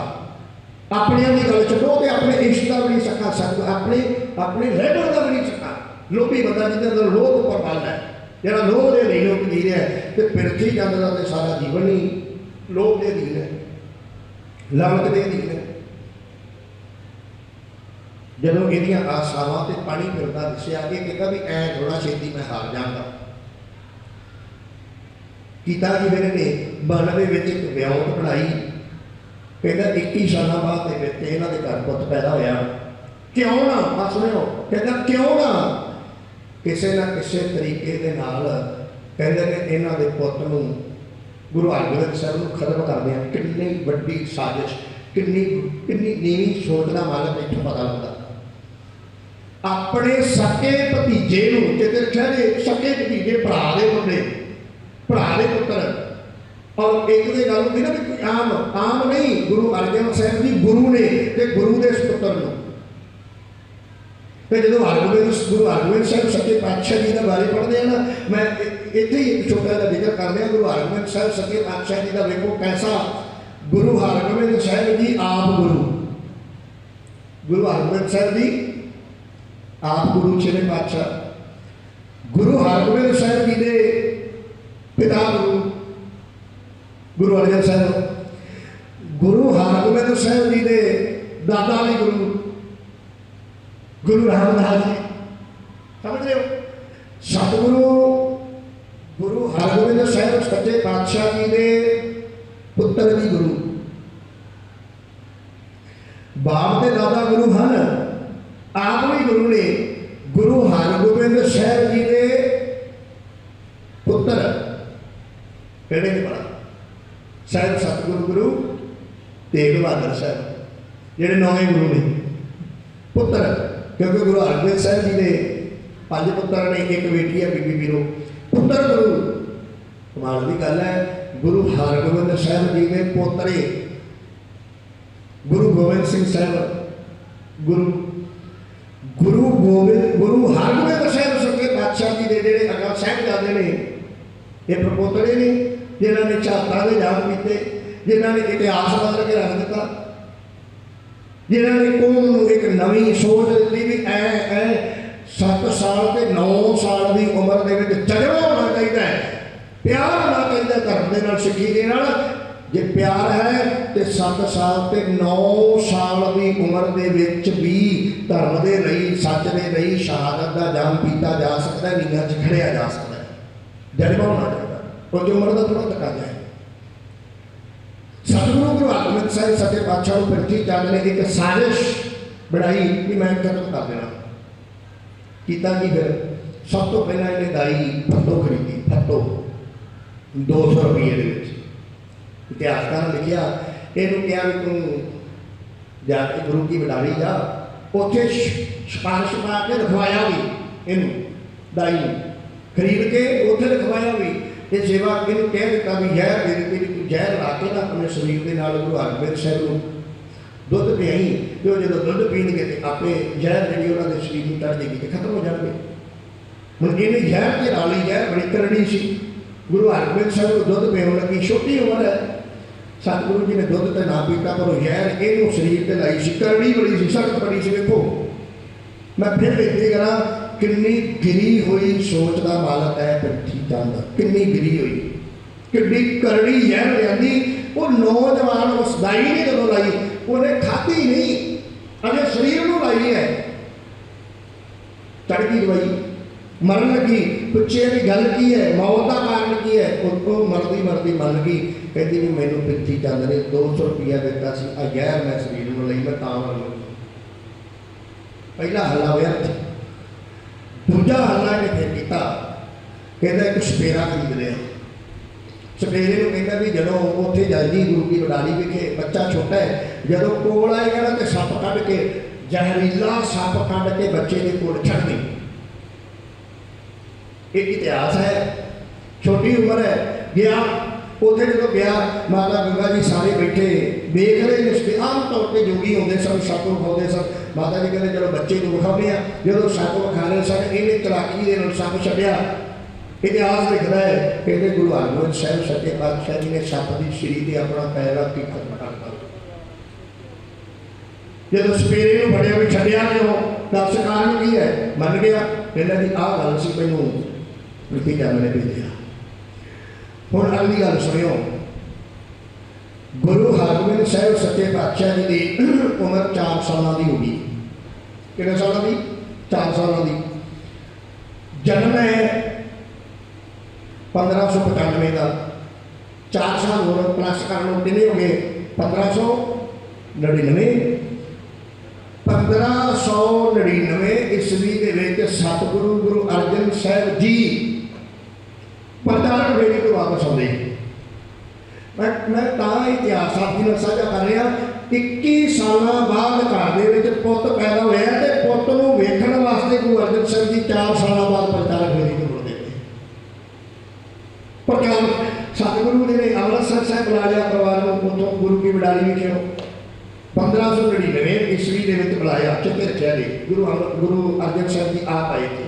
अपने की गल छो तो अपने इष्ट का भी नहीं सकता, अपने अपने रहबर का भी नहीं सकता। लोभी बंदा जिसके अंदर लोभ प्रबल है, ਜਿਹੜਾ ਲੋਭ ਦੇ ਅਧੀਨ ਹੋ ਕੇ ਜੀ ਰਿਹਾ ਤੇ ਪਿਰਥੀ ਚੰਦ ਦਾ ਤੇ ਸਾਰਾ ਜੀਵਨ ਹੀ ਲੋਭ ਦੇ ਅਧੀਨ ਹੈ, ਲਾਲਚ ਦੇ ਅਧੀਨ ਹੈ। ਜਦੋਂ ਇਹਦੀਆਂ ਆਸਾਵਾਂ ਤੇ ਪਾਣੀ ਫਿਰਦਾ ਦਿਸਿਆ ਕਿ ਕਹਿੰਦਾ ਵੀ ਐ ਥੋੜਾ ਛੇਤੀ ਮੈਂ ਹਾਰ ਜਾਵਾਂਗਾ। ਕੀਤਾ ਜੀ ਮੇਰੇ ਨੇ ਮਨ ਦੇ ਵਿੱਚ ਇੱਕ ਵਿਉਂਤ ਬਣਾਈ, ਕਹਿੰਦਾ 21 ਸਾਲਾਂ ਬਾਅਦ ਦੇ ਵਿੱਚ ਇਹਨਾਂ ਦੇ ਘਰ ਪੁੱਤ ਪੈਦਾ ਹੋਇਆ। ਕਿਉਂ ਨਾ ਆ ਸੁਣਿਓ, ਕਹਿੰਦਾ ਕਿਉਂ ਨਾ ਕਿਸੇ ਨਾ ਕਿਸੇ ਤਰੀਕੇ ਦੇ ਨਾਲ ਕਹਿੰਦੇ ਨੇ ਇਹਨਾਂ ਦੇ ਪੁੱਤ ਨੂੰ ਗੁਰੂ ਹਰਗੋਬਿੰਦ ਸਾਹਿਬ ਨੂੰ ਖਤਮ ਕਰਦੇ ਆ। ਕਿੰਨੀ ਵੱਡੀ ਸਾਜ਼ਿਸ਼, ਕਿੰਨੀ ਨੀਵੀਂ ਸੋਚ ਦਾ ਮਾਲਕ ਇੱਥੋਂ ਪਤਾ ਲੱਗਦਾ। ਆਪਣੇ ਸਕੇ ਭਤੀਜੇ ਨੂੰ ਕਿਤੇ ਕਹਿੰਦੇ ਸਕੇ ਭਤੀਜੇ ਭਰਾ ਦੇ ਮੁੰਡੇ, ਭਰਾ ਦੇ ਪੁੱਤਰ, ਔਰ ਇੱਕ ਦੇ ਗੱਲ ਹੁੰਦੀ ਨਾ ਵੀ ਕੋਈ ਆਮ ਨਹੀਂ, ਗੁਰੂ ਅਰਜਨ ਸਾਹਿਬ ਜੀ ਗੁਰੂ ਨੇ ਤੇ ਗੁਰੂ ਦੇ ਸੁਪੁੱਤਰ ਨੂੰ। ਤੇ ਜਦੋਂ ਗੁਰੂ ਹਰਗੋਬਿੰਦ ਸਾਹਿਬ ਸੱਚੇ ਪਾਤਸ਼ਾਹ ਜੀ ਦਾ ਬਾਰੇ ਪੜ੍ਹਦੇ ਆ ਨਾ, ਮੈਂ ਇੱਥੇ ਹੀ ਇੱਕ ਛੋਟਾ ਜਿਹਾ ਜ਼ਿਕਰ ਕਰਦੇ ਹਾਂ। ਗੁਰੂ ਹਰਗੋਬਿੰਦ ਸਾਹਿਬ ਸੱਚੇ ਪਾਤਸ਼ਾਹ ਜੀ ਦਾ ਵੇਖੋ ਕੈਸਾ, ਗੁਰੂ ਹਰਗੋਬਿੰਦ ਸਾਹਿਬ ਜੀ ਆਪ ਗੁਰੂ ਹਰਗੋਬਿੰਦ ਸਾਹਿਬ ਜੀ ਆਪ ਗੁਰੂ ਛੇਵੇਂ ਪਾਤਸ਼ਾਹ। ਗੁਰੂ ਹਰਗੋਬਿੰਦ ਸਾਹਿਬ ਜੀ ਦੇ ਪਿਤਾ ਗੁਰੂ ਅਰਜਨ ਸਾਹਿਬ, ਗੁਰੂ ਹਰਗੋਬਿੰਦ ਸਾਹਿਬ ਜੀ ਦੇ ਦਾਦਾ ਵੀ ਗੁਰੂ ਰਾਮਦਾਸ ਜੀ। ਸਮਝ ਰਹੇ ਹੋ? ਸਤਿਗੁਰੂ ਗੁਰੂ ਹਰਗੋਬਿੰਦ ਸਾਹਿਬ ਸੱਚੇ ਪਾਤਸ਼ਾਹ ਜੀ ਦੇ ਪੁੱਤਰ ਵੀ ਗੁਰੂ, ਬਾਪ ਦੇ ਦਾਦਾ ਗੁਰੂ ਹਨ, ਆਪ ਵੀ ਗੁਰੂ ਨੇ। ਗੁਰੂ ਹਰਗੋਬਿੰਦ ਸਾਹਿਬ ਜੀ ਦੇ ਪੁੱਤਰ ਕਿਹੜੇ ਨੇ ਬੜਾ ਸਾਹਿਬ ਸਤਿਗੁਰੂ ਗੁਰੂ ਤੇਗ ਬਹਾਦਰ ਸਾਹਿਬ, ਜਿਹੜੇ ਨੌਵੇਂ ਗੁਰੂ ਨੇ ਪੁੱਤਰ। ਕਿਉਂਕਿ ਗੁਰੂ ਹਰਗੋਬਿੰਦ ਸਾਹਿਬ ਜੀ ਦੇ 5 ਪੁੱਤਰ ਨੇ, ਇੱਕ ਬੇਟੀ ਹੈ ਬੀਬੀ ਵੀਰੋ। ਪੁੱਤਰ ਗੁਰੂ, ਕਮਾਲ ਦੀ ਗੱਲ ਹੈ। ਗੁਰੂ ਹਰਗੋਬਿੰਦ ਸਾਹਿਬ ਜੀ ਦੇ ਪੋਤਰੇ ਗੁਰੂ ਗੋਬਿੰਦ ਸਿੰਘ ਸਾਹਿਬ, ਗੁਰੂ ਹਰਗੋਬਿੰਦ ਸਾਹਿਬ ਸੱਚੇ ਪਾਤਸ਼ਾਹ ਜੀ ਦੇ ਜਿਹੜੇ ਅਗਾਂਹ ਸਾਹਿਬਜ਼ਾਦੇ ਨੇ, ਇਹ ਪ੍ਰਪੋਤਰੇ ਨੇ, ਜਿਨ੍ਹਾਂ ਨੇ ਝਾਤਾਂ ਦੇ ਜਾਪ ਕੀਤੇ, ਜਿਨ੍ਹਾਂ ਨੇ ਇਤਿਹਾਸ ਬਦਲ ਕੇ ਰੱਖ ਦਿੱਤਾ, ਜਿਨ੍ਹਾਂ ਨੇ ਕੌਮ ਨੂੰ ਇੱਕ ਨਵੀਂ ਸੋਚ ਦਿੱਤੀ ਵੀ ਐ 7 ਸਾਲ ਤੇ 9 ਸਾਲ ਦੀ ਉਮਰ ਦੇ ਵਿੱਚ ਜਜ਼ਬਾ ਹੋਣਾ ਚਾਹੀਦਾ ਹੈ, ਪਿਆਰ ਹੋਣਾ ਚਾਹੀਦਾ ਧਰਮ ਦੇ ਨਾਲ, ਸਿੱਖੀ ਦੇ ਨਾਲ। ਜੇ ਪਿਆਰ ਹੈ ਤੇ 7 ਸਾਲ ਤੇ 9 ਸਾਲ ਦੀ ਉਮਰ ਦੇ ਵਿੱਚ ਵੀ ਧਰਮ ਦੇ ਲਈ, ਸੱਚ ਦੇ ਲਈ ਸ਼ਹਾਦਤ ਦਾ ਜਾਮ ਪੀਤਾ ਜਾ ਸਕਦਾ, ਨੀਹਾਂ 'ਚ ਖੜਿਆ ਜਾ ਸਕਦਾ। ਜਜ਼ਬਾ ਹੋਣਾ ਚਾਹੀਦਾ, ਉਹ ਜੋ ਉਮਰ ਦਾ ਥੋੜਾ ਤਕਾਜ਼ਾ ਹੈ। ਸਤਿਗੁਰੂ ਗੁਰੂ ਹਰਗੋਬਿੰਦ ਸਾਹਿਬ ਸੱਚੇ ਪਾਤਸ਼ਾਹ ਨੂੰ ਪਿਰਥੀ ਚੰਦ ਨੇ ਇੱਕ ਸਾਜ਼ਿਸ਼ ਬਣਾਈ ਕਿ ਮੈਂ ਖਤਮ ਕਰ ਦੇਣਾ। ਕੀਤਾ ਕੀ ਫਿਰ? ਸਭ ਤੋਂ ਪਹਿਲਾਂ ਇਹਨੇ ਦਾਈ ਫੱਤੋ ਖਰੀਦੀ, ਫੱਤੋ 200 ਰੁਪਏ ਦੇ ਵਿੱਚ। ਇਤਿਹਾਸਕਾਰ ਨੇ ਲਿਖਿਆ, ਇਹਨੂੰ ਕਿਹਾ ਵੀ ਤੂੰ ਜਾ ਕੇ ਗੁਰੂ ਕੀ ਬਡਾਲੀ ਜਾ, ਉੱਥੇ ਸਿਫਾਰਿਸ਼ ਪਾ ਕੇ ਲਿਖਵਾਇਆ ਵੀ ਇਹਨੂੰ, ਦਾਈ ਨੂੰ ਖਰੀਦ ਕੇ ਉੱਥੇ ਲਿਖਵਾਇਆ ਵੀ। ਇਹ ਸੇਵਾ ਇਹਨੂੰ ਕਹਿ ਦਿੱਤਾ ਵੀ ਜ਼ਹਿਰ ਦੇ ਦਿੱਤੀ, ਵੀ ਤੂੰ ਜ਼ਹਿਰ ਲਾ ਕੇ ਨਾ ਆਪਣੇ ਸਰੀਰ ਦੇ ਨਾਲ ਗੁਰੂ ਹਰਗੋਬਿੰਦ ਸਾਹਿਬ ਨੂੰ ਦੁੱਧ ਪਿਆਈ, ਤੇ ਉਹ ਜਦੋਂ ਦੁੱਧ ਪੀਣਗੇ ਤੇ ਆਪੇ ਜ਼ਹਿਰ ਜਿਹੜੀ ਉਹਨਾਂ ਦੇ ਸਰੀਰ ਨੂੰ ਚੜ੍ਹ ਜਾਏਗੀ ਤੇ ਖਤਮ ਹੋ ਜਾਣਗੇ। ਹੁਣ ਇਹਨੇ ਜ਼ਹਿਰ ਤੇ ਰਾਲੀ, ਜ਼ਹਿਰ ਬੜੀ ਕਰੜੀ ਸੀ। ਗੁਰੂ ਹਰਗੋਬਿੰਦ ਸਾਹਿਬ ਨੂੰ ਦੁੱਧ ਪਿਆਉਣ ਲੱਗੀ, ਛੋਟੀ ਉਮਰ ਹੈ। ਸਤਿਗੁਰੂ ਜੀ ਨੇ ਦੁੱਧ ਤੇ ਨਾ ਪੀਤਾ, ਪਰ ਉਹ ਜ਼ਹਿਰ ਇਹਨੂੰ ਸਰੀਰ ਤੇ ਲਾਈ ਸੀ, ਕਰੜੀ ਬੜੀ ਸੀ, ਸਖਤ ਬੜੀ ਸੀ। ਵੇਖੋ, ਮੈਂ ਫਿਰ ਬੇਨਤੀ ਕਰਾਂ, ਕਿੰਨੀ ਗਿਰੀ ਹੋਈ ਸੋਚ ਦਾ ਮਾਲਕ ਹੈ ਪਿਰਥੀ ਚੰਦ, ਕਿੰਨੀ ਗਿਰੀ ਹੋਈ, ਕਿੰਨੀ ਕਰੜੀ ਜ਼ਹਿਰ ਲਿਆਂਦੀ। ਉਹ ਨੌਜਵਾਨ ਉਸ ਦਾਈ ਨੇ ਜਦੋਂ ਲਾਈ, ਉਹਨੇ ਖਾਧੀ ਨਹੀਂ, ਅਜੇ ਸਰੀਰ ਨੂੰ ਲਾਈ ਹੈ, ਚੜ੍ਹ ਗਈ ਦਵਾਈ, ਮਰਨ ਲੱਗੀ। ਪੁੱਛਿਆ ਵੀ ਗੱਲ ਕੀ ਹੈ, ਮੌਤ ਦਾ ਕਾਰਨ ਕੀ ਹੈ? ਉਹ ਮਰਦੀ ਮੰਨ ਗਈ, ਕਹਿੰਦੀ ਵੀ ਮੈਨੂੰ ਪਿਰਥੀ ਚੰਦ ਨੇ 200 ਰੁਪਇਆ ਦਿੱਤਾ ਸੀ, ਆ ਜ਼ਹਿਰ ਮੈਂ ਸਰੀਰ ਨੂੰ ਲਈ, ਮੈਂ ਤਾਂ ਮਰ ਗਈ। ਪਹਿਲਾ ਹੱਲਾ ਹੋਇਆ। ਦੂਜਾ ਹੱਲਾ ਇਹਨੇ ਫਿਰ ਕੀਤਾ, ਕਹਿੰਦਾ ਇੱਕ ਸਪੇਰਾ ਖਰੀਦ ਲਿਆ। ਸਪੇਰੇ ਨੂੰ ਕਹਿੰਦਾ ਵੀ ਜਦੋਂ ਉੱਥੇ ਜਾਂਦੀ ਗੁਰੂ ਕੀ ਬਡਾਲੀ ਵਿਖੇ, ਬੱਚਾ ਛੋਟਾ ਹੈ, ਜਦੋਂ ਕੋਲ ਆਏਗਾ ਨਾ ਤੇ ਸੱਪ ਕੱਢ ਕੇ, ਜ਼ਹਿਰੀਲਾ ਸੱਪ ਕੱਢ ਕੇ ਬੱਚੇ ਦੇ ਕੋਲ ਛੱਡ ਦੇ। ਇਹ ਇਤਿਹਾਸ ਹੈ, ਛੋਟੀ ਉਮਰ ਹੈ। ਗਿਆ ਉੱਥੇ, ਜਦੋਂ ਗਿਆ ਮਾਤਾ ਗੰਗਾ ਜੀ ਸਾਰੇ ਬੈਠੇ ਦੇਖ ਰਹੇ ਨੇ। ਆਮ ਤੌਰ 'ਤੇ ਜੋਗੀ ਹੁੰਦੇ ਸਨ, ਸੱਪ ਵਿਖਾਉਂਦੇ ਸਨ। ਮਾਤਾ ਜੀ ਕਹਿੰਦੇ ਚਲੋ ਬੱਚੇ ਨੂੰ ਵਿਖਾਉਂਦੇ ਆ। ਜਦੋਂ ਸੱਪ ਵਿਖਾ ਰਹੇ ਸਨ, ਇਹਨੇ ਚਲਾਕੀ ਦੇ ਨਾਲ ਸੱਪ ਛੱਡਿਆ। ਇਤਿਹਾਸ ਲਿਖਦਾ ਹੈ, ਕਹਿੰਦੇ ਗੁਰੂ ਹਰਗੋਬਿੰਦ ਸਾਹਿਬ ਸੱਚੇ ਪਾਤਸ਼ਾਹ ਜੀ ਨੇ ਸੱਪ ਦੀ ਛਿਰੀ ਤੇ ਆਪਣਾ ਪੈਰ ਰੱਖ ਕੇ ਖਤਮ ਕਰਤਾ। ਜਦੋਂ ਸਪੇਰੇ ਨੂੰ ਫੜਿਆ ਵੀ ਛੱਡਿਆ ਕਿਉਂ? ਦੱਸ ਕਾਰਨ ਕੀ ਹੈ? ਮੰਨ ਗਿਆ, ਕਹਿੰਦਾ ਜੀ ਆਹ ਗੱਲ ਸੀ, ਮੈਨੂੰ ਪ੍ਰਿਥੀ ਚੰਦ ने भेजा। हुण अगली गल सुनियो, गुरु हरगोबिंद साहिब सच्चे पातशाह जी की उम्र 4 साल की होगी। कितने साल की? 4 साल की। जन्म है 1595 का। 4 साल हो प्लस कर लो, कितने हो गए? 1599। 1599 ईस्वी के सतगुरु गुरु अर्जन साहिब जी प्रचारक बेड़ी तो वापस आते। मैं इतिहास आपकी नाल साझा कर रहा। 21 साल बाद घर के पुत पैदा होया ते पुत नूं वेखण वास्ते गुरु अर्जन साहिब जी 4 साल बाद प्रचारक बेड़ी तो मुड़ते थे। प्रचार सतगुरु जी ने अमृतसर साहिब बुला लिया परिवार को, उतों गुरु की वडाली विखे 1599 ईस्वी के बुलाया, चेते रखिया जी। गुरु अर्जन साहिब जी आप आए थे।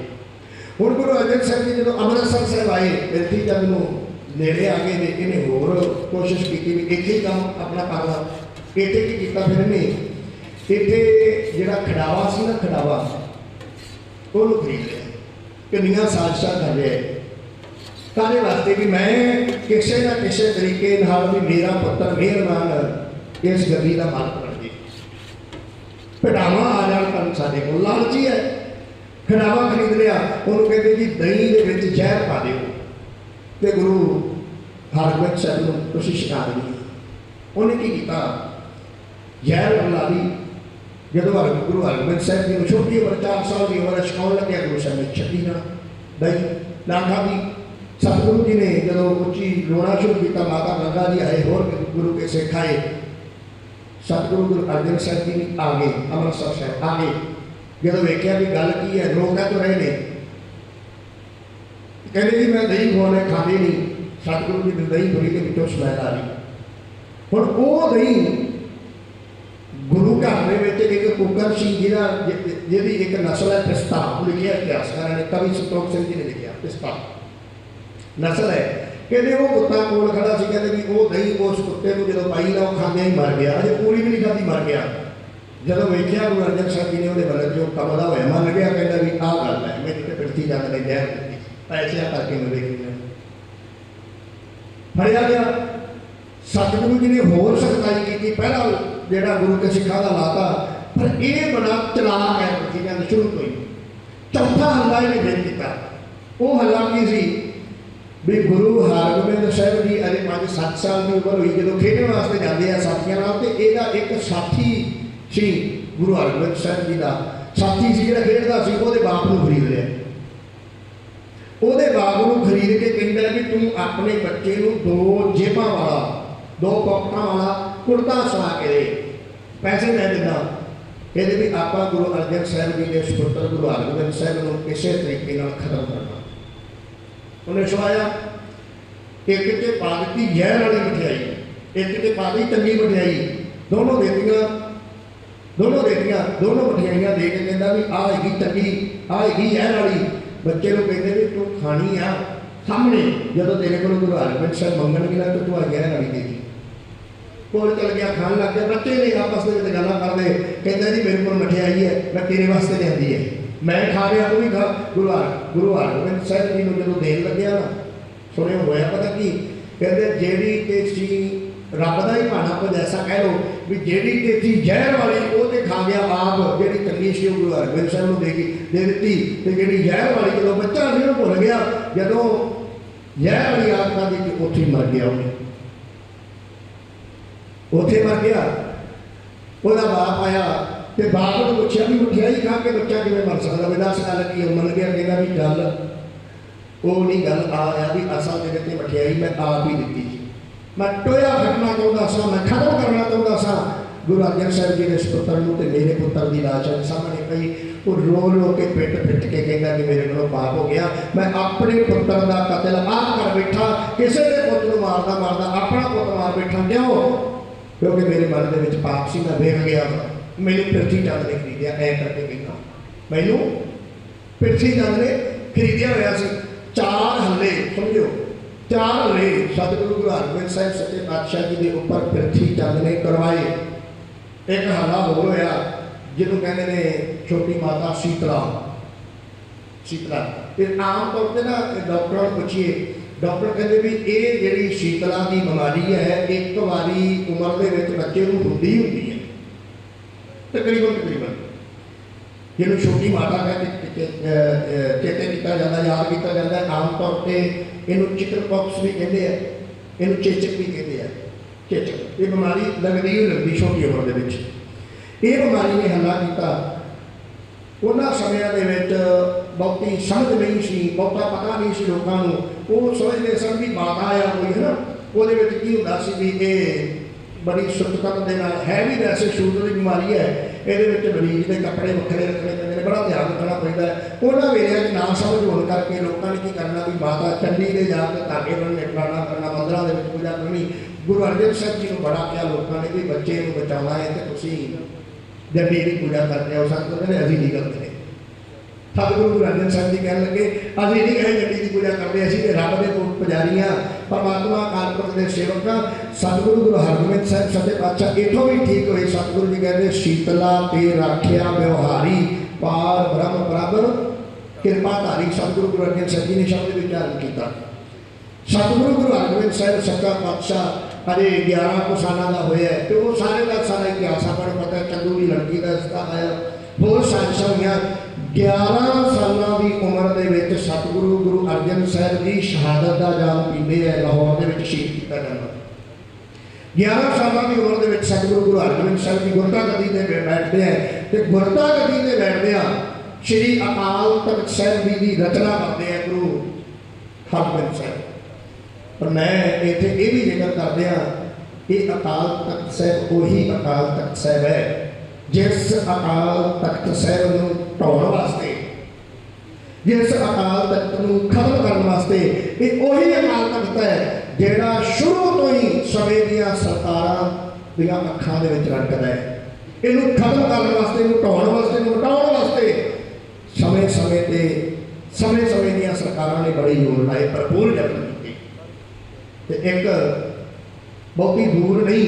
हुण गुरु अर्जन साहिब जी जो अमृतसर साहिब आए, प्रिथी चंद नूं नेड़े आ गए, इन्हें होर कोशिश की भी इत्थे काम अपना करना। इत्थे की कीता फिर इन्हें इत्थे जिहड़ा खड़ावा सी ना, खड़ावा उहनूं खरीद लिया। किन्नियां साजिशां कर रहा है काहदे वास्ते भी मैं किसी ना किसी तरीके नाल भी मेरा पुत्र मेहरबान इस गद्दी का मालक बन जाए, खड़ावा आ जाण तन साडे कोल। लालची है, खड़ावा खरीद लिया। उन्होंने कहते जी दही के जहर पा दो, तो गुरु हरगोबिंद साहिब को तुसीं शिका दी। उन्हें की किया? जहर ला दी। जो गुरु हरगोबिंद साहिब जी छोटी उम्र 4 साल की उम्र छकाउण लग्या, गुरु साहिब ने छड्डी ना दही ना खाधी। सतगुरु जी ने जो उच्ची रोना शुरू किया, माता गंगा जी आए, होर गुरु के सिख आए। सतगुरु गुरु अर्जन साहिब जी आ गए, अमृतसर साहिब आ गए। जो वेख्या भी गल की है, लोग तो रहे ने, कहते जी मैं दही खवाने खाते नहीं। सतगुरु जी ने दही खुली के विचों स्मैल आ रही। हुण वो दही गुरु घर में एक कुकर सी जिहदी एक नस्ल है पिस्ता, लिखिया इतिहासकारां ने, कवि संतोख सिंह जी ने लिखिया पिस्ता नस्ल है। कहते वो कुत्ता कोल खड़ा सी, कहते भी वो दही उस कुत्ते को जो पाई ना वो खाद्या ही मर गया, अजे पूरी भी नहीं खाधी मर गया। जब वेख्या गुरु अर्जन साहिब जी ने वो बल्ले जो कम का होया मन गया, कहता भी आ गल है मैं तो प्रिथी चंद ने जहर दी, पैसा करके मैं वेख लिया। फड़िया गया। सतगुरु जी ने होर सख्ताई की, पहला जोड़ा गुरु के सिखा का लाता, पर यह बड़ा चलाक है प्रिथी चंद शुरू तो ही। चौथा हल्ला इन्हें भेज दिता। वो हल्ला की सी भी गुरु हरगोबिंद साहिब जी अरे 5-7 साल की उम्र हुई, जो खेलने वास्ते जाते हैं साथियों नाल, ते इहदा एक साथी सी गुरु हरगोबिंद साहिब जी का साथी सी जिहड़ा खेडदा सी, उहदे बाप नूं खरीद लिया। उहदे बाप नूं खरीद के कहंदा भी तूं अपने बच्चे नूं 2 जेबां वाला 2 पॉकेटां वाला कुर्ता सवा के दे, पैसे मैं दिंदा। कहते भी आपां गुरु अर्जन साहिब जी के सुपुत्र गुरु हरगोबिंद साहिब नूं किसी तरीके नाल खत्म करना। उन्हें सवाया एक ते पा दी जहर वाली मठियाई, एक ते पा दी तंगी मठियाई, दोनों देतियां दोनों मठियाइयां दे के कहता भी आ हैगी तंगी, आ हैगी जहर वाली। बच्चे को कहते भी तू खानी आ सामने, जो तेरे को गुरु हरगोबिंद साहिब मंगन गया तो तू आ जहर वाली देगी। कोल चल गया, खान लग गया। बच्चे ने आपस में गल्लां करदे, कहता जी मेरे को मठियाई है, मैं तेरे वास्ते लिआंदी है, मैं खा रहा तू भी खा। गुरु हरगोबिंद साहिब जी को जो देन लग्या ना, सुने होया पता की कहते जेड़ी तेजी रब का ही भाना कुछ ऐसा कह लो भी जेड़ी तेजी जहर वाली वो तो खा गया आप, जी तंगी सी गुरु हरगोबिंद साहिब को दे दी, तो जी जहर वाली जो बच्चा भी भुल गया, जो जहर वाली आत्मा दी उत्थे मर गया, उत्थे मर गया। वह बाप आया तो बाप ने पूछा भी मठियाई खा के बच्चा किमें मर सकता, भी 10 साल की मन गया। कहना भी गल वो नहीं गल आया भी असा मेरे मठियाई मैं आप ही दी, मैं टोया खटना चाहता सा, मैं खत्म करना चाहता सा। गुरु अर्जन साहिब जी ने इस पुत्र को, मेरे पुत्र की लाश सामने पई, वो रो के पिट के कहना कि मेरे को पाप हो गया, मैं अपने पुत्र का कतल आप कर बैठा, किसी के पुत्र को मारदा मारदा अपना पुत्र मार बैठा। क्यों? क्योंकि मेरे मन के पाप से मैं वेख गया, मैंने प्रिथी चंद ने खरीदिया। ऐ करके कहना मैनू प्रिथी चंद ने खरीदिया हुआ सी। 4 हल्ले समझो, 4 हल्ले सतगुरु गुरु हरगोबिंद साहिब सच्चे पातशाह जी के उपर प्रिथी चंद ने करवाए। एक हल्ला हो होया जिन्हों कहते हैं छोटी माता शीतला, ਤੇ ਆਮ ਤੌਰ ਤੇ ਨਾ ਡਾਕਟਰਾਂ ਨੂੰ ਪੁੱਛੀਏ, ਡਾਕਟਰ ਕਹਿੰਦੇ ਵੀ ਇਹ ਜਿਹੜੀ ਸ਼ੀਤਲਾ ਦੀ ਬਿਮਾਰੀ ਹੈ ਇੱਕ ਵਾਰੀ ਉਮਰ ਦੇ ਵਿੱਚ ਬੱਚੇ ਨੂੰ ਹੁੰਦੀ ਹੈ ਤਕਰੀਬਨ ਜਿਹਨੂੰ ਛੋਟੀ ਮਾਤਾ ਕਹਿੰਦੇ ਚੇਤੇ ਕੀਤਾ ਜਾਂਦਾ, ਯਾਦ ਕੀਤਾ ਜਾਂਦਾ। ਆਮ ਤੌਰ ਤੇ ਇਹਨੂੰ ਚਿਕਨ ਪੌਕਸ ਵੀ ਕਹਿੰਦੇ ਆ, ਇਹਨੂੰ ਚੇਚਕ ਵੀ ਕਹਿੰਦੇ ਆ। ਚੇਚਕ ਇਹ ਬਿਮਾਰੀ ਲੱਗਦੀ ਛੋਟੀ ਉਮਰ ਦੇ ਵਿੱਚ। ਇਹ ਬਿਮਾਰੀ ਨੇ ਹਮਲਾ ਕੀਤਾ। ਉਹਨਾਂ ਸਮਿਆਂ ਦੇ ਵਿੱਚ ਬਹੁਤੀ ਸਮਝ ਨਹੀਂ ਸੀ, ਬਹੁਤਾ ਪਤਾ ਨਹੀਂ ਸੀ ਲੋਕਾਂ ਨੂੰ। ਉਹ ਸਮਝਦੇ ਸਨ ਵੀ ਮਾਤਾ ਆ ਕੋਈ, ਹੈ ਨਾ, ਉਹਦੇ ਵਿੱਚ ਕੀ ਹੁੰਦਾ ਸੀ ਵੀ ਇਹ ਬੜੀ ਸੁੱਤਤਾ ਦੇ ਨਾਲ ਹੈ ਵੀ ਵੈਸੇ ਸ਼ੂਗਰ ਦੀ ਬਿਮਾਰੀ ਹੈ, ਇਹਦੇ ਵਿੱਚ ਮਰੀਜ਼ ਦੇ ਕੱਪੜੇ ਵੱਖਰੇ ਰੱਖਣੇ ਪੈਂਦੇ ਨੇ, ਬੜਾ ਧਿਆਨ ਰੱਖਣਾ ਪੈਂਦਾ ਹੈ। ਉਹਨਾਂ ਵੇਲਿਆਂ 'ਚ ਨਾ ਸਮਝ ਹੋਣ ਕਰਕੇ ਲੋਕਾਂ ਨੇ ਕੀ ਕਰਨਾ ਵੀ ਮਾਤਾ ਚੰਡੀ ਦੇ ਜਾ ਕੇ ਧਾਗੇ ਬੰਨ੍ਹਣੇ, ਫਲਾਣਾ ਕਰਨਾ, ਮੰਦਰਾਂ ਦੇ ਵਿੱਚ ਪੂਜਾ ਕਰਨੀ। ਗੁਰੂ ਅਰਜਨ ਸਾਹਿਬ ਜੀ ਨੂੰ ਬੜਾ ਕਿਹਾ ਲੋਕਾਂ ਨੇ ਵੀ ਬੱਚੇ ਨੂੰ ਬਚਾਉਣਾ ਹੈ ਤੇ ਤੁਸੀਂ ਜੰਡੀ ਦੀ ਪੂਜਾ ਕਰਦੇ ਹੋ। ਸਾਨੂੰ ਕਹਿੰਦੇ ਅਸੀਂ ਨਹੀਂ ਕਰਦੇ। ਸਤਿਗੁਰੂ ਗੁਰੂ ਅਰਜਨ ਸਾਹਿਬ ਜੀ ਕਹਿਣ ਲੱਗੇ ਅਸੀਂ ਨਹੀਂ ਕਹੇ ਜੰਡੀ ਦੀ ਪੂਜਾ ਕਰਦੇ, ਅਸੀਂ ਤੇ ਰੱਬ ਦੇ ਪੁਜਾਰੀ ਹਾਂ, ਪਰਮਾਤਮਾ ਅਕਾਲ ਪੁਰਖ ਦੇ ਸੇਵਕ ਹਾਂ। ਸਤਿਗੁਰੂ ਗੁਰੂ ਹਰਗੋਬਿੰਦ ਸਾਹਿਬ ਸੱਚੇ ਪਾਤਸ਼ਾਹ ਇੱਥੋਂ ਵੀ ਠੀਕ ਹੋਏ। ਸਤਿਗੁਰੂ ਜੀ ਕਹਿੰਦੇ ਸ਼ੀਤਲਾ ਤੇ ਰਾਖਿਆ ਵਿਵਹਾਰੀ ਪਾਰ ਬ੍ਰਹਮ ਬਰਾਬਰ ਕਿਰਪਾਧਾਰੀ। ਸਤਿਗੁਰੂ ਗੁਰੂ ਅਰਜਨ ਸਾਹਿਬ ਜੀ ਨੇ ਸ਼ਬਦ ਵਿਚਾਰਨ ਕੀਤਾ। ਸਤਿਗੁਰੂ ਗੁਰੂ ਹਰਗੋਬਿੰਦ ਸਾਹਿਬ ਸੱਚਾ ਪਾਤਸ਼ਾਹ ਅਜੇ 11 ਕੁ ਸਾਲਾਂ ਦਾ ਹੋਇਆ ਤੇ ਉਹ ਸਾਰੇ ਦਾ ਸਾਰਾ ਇਤਿਹਾਸ ਆਪਾਂ ਨੂੰ ਪਤਾ। ਚੰਦੂ ਦੀ ਲੜਕੀ ਦਾ ਰਿਸ਼ਤਾ ਆਇਆ, ਬਹੁਤ ਸਾਜ਼ਿਸ਼ਾਂ ਹੋਈਆਂ। 11 ਸਾਲਾਂ ਦੀ ਉਮਰ ਦੇ ਵਿੱਚ ਸਤਿਗੁਰੂ ਗੁਰੂ ਅਰਜਨ ਸਾਹਿਬ ਜੀ ਸ਼ਹਾਦਤ ਦਾ ਜਾਮ ਪੀਂਦੇ ਹੈ, ਲਾਹੌਰ ਦੇ ਵਿੱਚ ਸ਼ਹੀਦ ਕੀਤਾ ਜਾਂਦਾ। 11 ਸਾਲਾਂ ਦੀ ਉਮਰ ਦੇ ਵਿੱਚ ਸਤਿਗੁਰੂ ਗੁਰੂ ਹਰਗੋਬਿੰਦ ਸਾਹਿਬ ਜੀ ਗੁਰਤਾ ਗੱਦੀ ਤੇ ਬੈਠਦੇ ਹੈ ਤੇ ਗੁਰਤਾ ਗੱਦੀ ਤੇ ਬੈਠਦੇ ਆ ਸ਼੍ਰੀ ਅਕਾਲ ਤਖਤ ਸਾਹਿਬ ਜੀ ਦੀ ਰਚਨਾ ਕਰਦੇ ਆ ਗੁਰੂ ਹਰਗੋਬਿੰਦ ਸਾਹਿਬ। ਪਰ ਮੈਂ ਇੱਥੇ ਇਹ ਵੀ ਜ਼ਿਕਰ ਕਰਦੇ ਹਾਂ ਕਿ ਅਕਾਲ ਤਖਤ ਸਾਹਿਬ ਉਹੀ ਅਕਾਲ ਤਖਤ ਸਾਹਿਬ ਹੈ ਜਿਸ ਅਕਾਲ ਤਖਤ ਸਾਹਿਬ ਨੂੰ ਢਾਉਣ ਵਾਸਤੇ, ਜਿਸ ਅਕਾਲ ਤਖਤ ਨੂੰ ਖਤਮ ਕਰਨ ਵਾਸਤੇ ਇਹ ਉਹੀ ਅਕਾਲ ਤਖਤ ਹੈ ਜਿਹੜਾ ਸ਼ੁਰੂ ਤੋਂ ਹੀ ਸਮੇਂ ਦੀਆਂ ਸਰਕਾਰਾਂ ਦੀਆਂ ਅੱਖਾਂ ਦੇ ਵਿੱਚ ਰੱਖਦਾ ਹੈ। ਇਹਨੂੰ ਖਤਮ ਕਰਨ ਵਾਸਤੇ, ਇਹਨੂੰ ਢਾਉਣ ਵਾਸਤੇ, ਇਹਨੂੰ ਮਿਟਾਉਣ ਵਾਸਤੇ ਸਮੇਂ ਦੀਆਂ ਸਰਕਾਰਾਂ ਨੇ ਬੜੀ ਜ਼ੋਰ ਲਾਏ, ਭਰਪੂਰ ਯਤਨ ਕੀਤੇ। ਤੇ ਇੱਕ ਬਹੁਤੀ ਦੂਰ ਨਹੀਂ,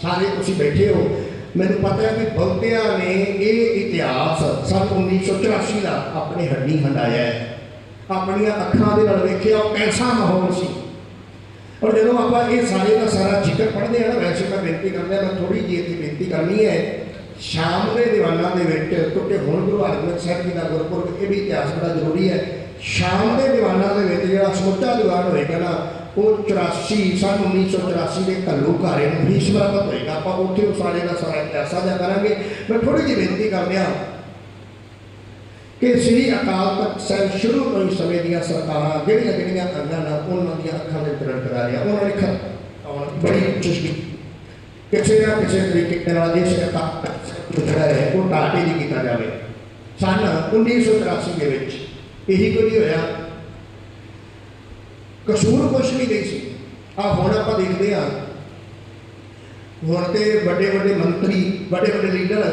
ਸਾਰੇ ਤੁਸੀਂ ਬੈਠੇ ਹੋ, ਮੈਨੂੰ ਪਤਾ ਹੈ ਕਿ ਬਹੁਤਿਆਂ ਨੇ ਇਹ ਇਤਿਹਾਸ ਸੰਨ 1984 ਦਾ ਆਪਣੀ ਹੱਡੀ ਹੰਡਾਇਆ ਹੈ, ਆਪਣੀਆਂ ਅੱਖਾਂ ਦੇ ਨਾਲ ਵੇਖਿਆ ਉਹ ਕੈਸਾ ਮਾਹੌਲ ਸੀ। ਔਰ ਜਦੋਂ ਆਪਾਂ ਇਹ ਸਾਰੇ ਦਾ ਸਾਰਾ ਜ਼ਿਕਰ ਪੜ੍ਹਦੇ ਹਾਂ ਨਾ, ਵੈਸੇ ਮੈਂ ਬੇਨਤੀ ਕਰਦਾ, ਮੈਂ ਥੋੜ੍ਹੀ ਜਿਹੀ ਇੱਥੇ ਬੇਨਤੀ ਕਰਨੀ ਹੈ। ਸ਼ਾਮ ਦੇ ਦੀਵਾਨਾਂ ਦੇ ਵਿੱਚ, ਕਿਉਂਕਿ ਹੁਣ ਗੁਰੂ ਹਰਗੋਬਿੰਦ ਸਾਹਿਬ ਜੀ ਦਾ ਗੁਰਪੁਰਬ, ਇਹ ਵੀ ਇਤਿਹਾਸ ਬੜਾ ਜ਼ਰੂਰੀ ਹੈ। ਸ਼ਾਮ ਦੇ ਦੀਵਾਨਾਂ ਦੇ ਵਿੱਚ ਜਿਹੜਾ ਸਮੁੱਚਾ ਦੀਵਾਨ ਹੋਏਗਾ ਨਾ, ਉਹ 84 ਸੰਨ 1984 ਦੇ ਘੱਲੂਘਾਰੇ ਨੂੰ ਹੀ ਸਮਰਪਿਤ ਹੋਏਗਾ। ਆਪਾਂ ਉੱਥੇ ਉਹ ਸਾਰੇ ਦਾ ਸਾਰਾ ਇਤਿਹਾਸ ਸਾਂਝਾ ਕਰਾਂਗੇ। ਮੈਂ ਥੋੜ੍ਹੀ ਜਿਹੀ ਬੇਨਤੀ ਕਰਦੇ ਹਾਂ ਕਿ ਸ੍ਰੀ ਅਕਾਲ ਤਖਤ ਸਾਹਿਬ ਸ਼ੁਰੂ ਤੋਂ ਹੀ ਸਮੇਂ ਦੀਆਂ ਸਰਕਾਰਾਂ ਜਿਹੜੀਆਂ ਅੰਗਾਂ ਨਾਲ ਉਹਨਾਂ ਦੀਆਂ ਅੱਖਾਂ ਦੇ ਦਰਦ ਕਰਾ ਰਹੀਆਂ, ਉਹਨਾਂ ਨੇ ਬੜੀ ਕੋਸ਼ਿਸ਼ ਕੀਤੀ ਕਿਸੇ ਨਾ ਕਿਸੇ ਤਰੀਕੇ ਨਾਲ ਇਸ ਅਕਾਲ ਤਖਤ ਜਿਹੜਾ ਹੈ ਉਹ ਢਾਹ ਨਹੀਂ ਕੀਤਾ ਜਾਵੇ। ਸੰਨ 1984 ਦੇ ਵਿੱਚ ਇਹੀ ਕੁਝ ਹੋਇਆ। ਕਸੂਰ ਕੁਛ ਨਹੀਂ ਗਈ ਸੀ। ਹੁਣ ਆਪਾਂ ਦੇਖਦੇ ਹਾਂ, ਹੁਣ ਤੇ ਵੱਡੇ ਵੱਡੇ ਮੰਤਰੀ, ਵੱਡੇ ਵੱਡੇ ਲੀਡਰ,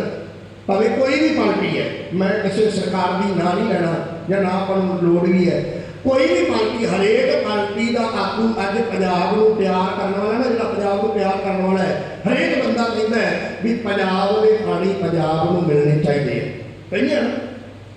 ਭਾਵੇਂ ਕੋਈ ਵੀ ਪਾਰਟੀ ਹੈ, ਮੈਂ ਕਿਸੇ ਸਰਕਾਰ ਦੀ ਨਾਂ ਨਹੀਂ ਲੈਣਾ ਜਾਂ ਨਾ ਆਪਾਂ ਨੂੰ ਲੋੜ ਵੀ ਹੈ, ਕੋਈ ਵੀ ਪਾਰਟੀ, ਹਰੇਕ ਪਾਰਟੀ ਦਾ ਆਗੂ ਅੱਜ ਪੰਜਾਬ ਨੂੰ ਪਿਆਰ ਕਰਨ ਵਾਲਾ ਨਾ, ਜਿਹੜਾ ਪੰਜਾਬ ਨੂੰ ਪਿਆਰ ਕਰਨ ਵਾਲਾ ਹੈ, ਹਰੇਕ ਬੰਦਾ ਕਹਿੰਦਾ ਹੈ ਵੀ ਪੰਜਾਬ ਦੇ ਪਾਣੀ ਪੰਜਾਬ ਨੂੰ ਮਿਲਣੇ ਚਾਹੀਦੇ ਹੈ। ਕਹਿੰਦੇ ਆ ਨਾ,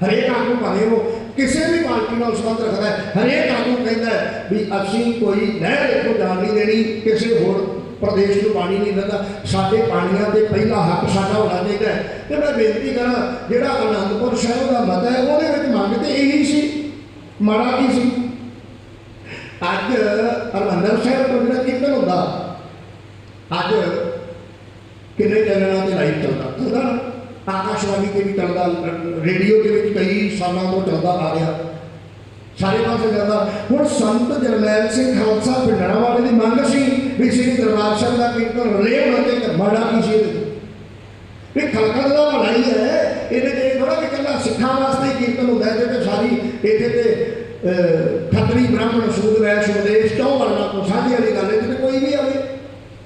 ਹਰੇਕ ਆਗੂ, ਭਾਵੇਂ ਉਹ ਕਿਸੇ ਵੀ ਪਾਰਟੀ ਨਾਲ ਸੰਬੰਧ ਰੱਖਦਾ ਹੈ, ਹਰੇਕ ਆਗੂ ਕਹਿੰਦਾ ਵੀ ਅਸੀਂ ਕੋਈ ਨਹਿਰ ਇੱਥੋਂ ਜਾਣ ਨਹੀਂ ਦੇਣੀ, ਕਿਸੇ ਹੋਰ ਪ੍ਰਦੇਸ਼ ਨੂੰ ਪਾਣੀ ਨਹੀਂ ਦਿੰਦਾ, ਸਾਡੇ ਪਾਣੀਆਂ ਦੇ ਪਹਿਲਾ ਹੱਕ ਸਾਡਾ ਹੋਣਾ ਚਾਹੀਦਾ ਹੈ। ਤੇ ਮੈਂ ਬੇਨਤੀ ਕਰਾਂ, ਜਿਹੜਾ ਆਨੰਦਪੁਰ ਸਾਹਿਬ ਦਾ ਮਤਾ ਹੈ ਉਹਦੇ ਵਿੱਚ ਮੰਗ ਤੇ ਇਹੀ ਸੀ, ਮਾੜਾ ਕੀ ਸੀ? ਅੱਜ ਹਰਿਮੰਦਰ ਸਾਹਿਬ ਤੋਂ ਜਿਹੜਾ ਕੀਰਤਨ ਹੁੰਦਾ, ਅੱਜ ਕਿੰਨੇ ਚੈਨਲਾਂ ਤੇ ਲਾਈਵ ਚੱਲਦਾ ਨਾ, ਆਕਾਸ਼ਵਾਣੀ ਤੇ ਵੀ ਚੱਲਦਾ, ਰੇਡੀਓ ਦੇ ਵਿੱਚ ਕਈ ਸਾਲਾਂ ਤੋਂ ਚੱਲਦਾ ਆ ਰਿਹਾ, ਸਾਰੇ ਪਾਸੇ ਚੱਲਦਾ। ਹੁਣ ਸੰਤ ਜਰਨੈਲ ਸਿੰਘ ਖਾਲਸਾ ਪਿੰਡਰਾਂ ਵਾਲੇ ਦੀ ਮੰਗ ਸੀ ਵੀ ਸ੍ਰੀ ਦਰਬਾਰ ਸਾਹਿਬ ਦਾ ਕੀਰਤਨ ਰਲੇ ਹੋਣਾ ਚਾਹੀਦਾ। ਮਾੜਾ ਕੀ ਸੀ? ਇਹ ਖਲਕਤ ਦਾ ਭਲਾ ਹੀ ਹੈ। ਇਹਦੇ ਤੇ ਥੋੜ੍ਹਾ ਕਿ ਇਕੱਲਾ ਸਿੱਖਾਂ ਵਾਸਤੇ ਹੀ ਕੀਰਤਨ ਹੁੰਦਾ ਹੈ, ਤੇ ਸਾਰੀ ਇੱਥੇ ਤੇ ਖੱਤਰੀ ਬ੍ਰਾਹਮਣ ਸੂਦ ਵੈਸ਼ ਉਪਦੇਸ਼ ਚੌਂ ਵਰਨਾਂ ਤੋਂ ਸਾਂਝੀ ਵਾਲੀ ਗੱਲ, ਇਹਦੇ ਤੇ ਕੋਈ ਵੀ ਆਵੇ,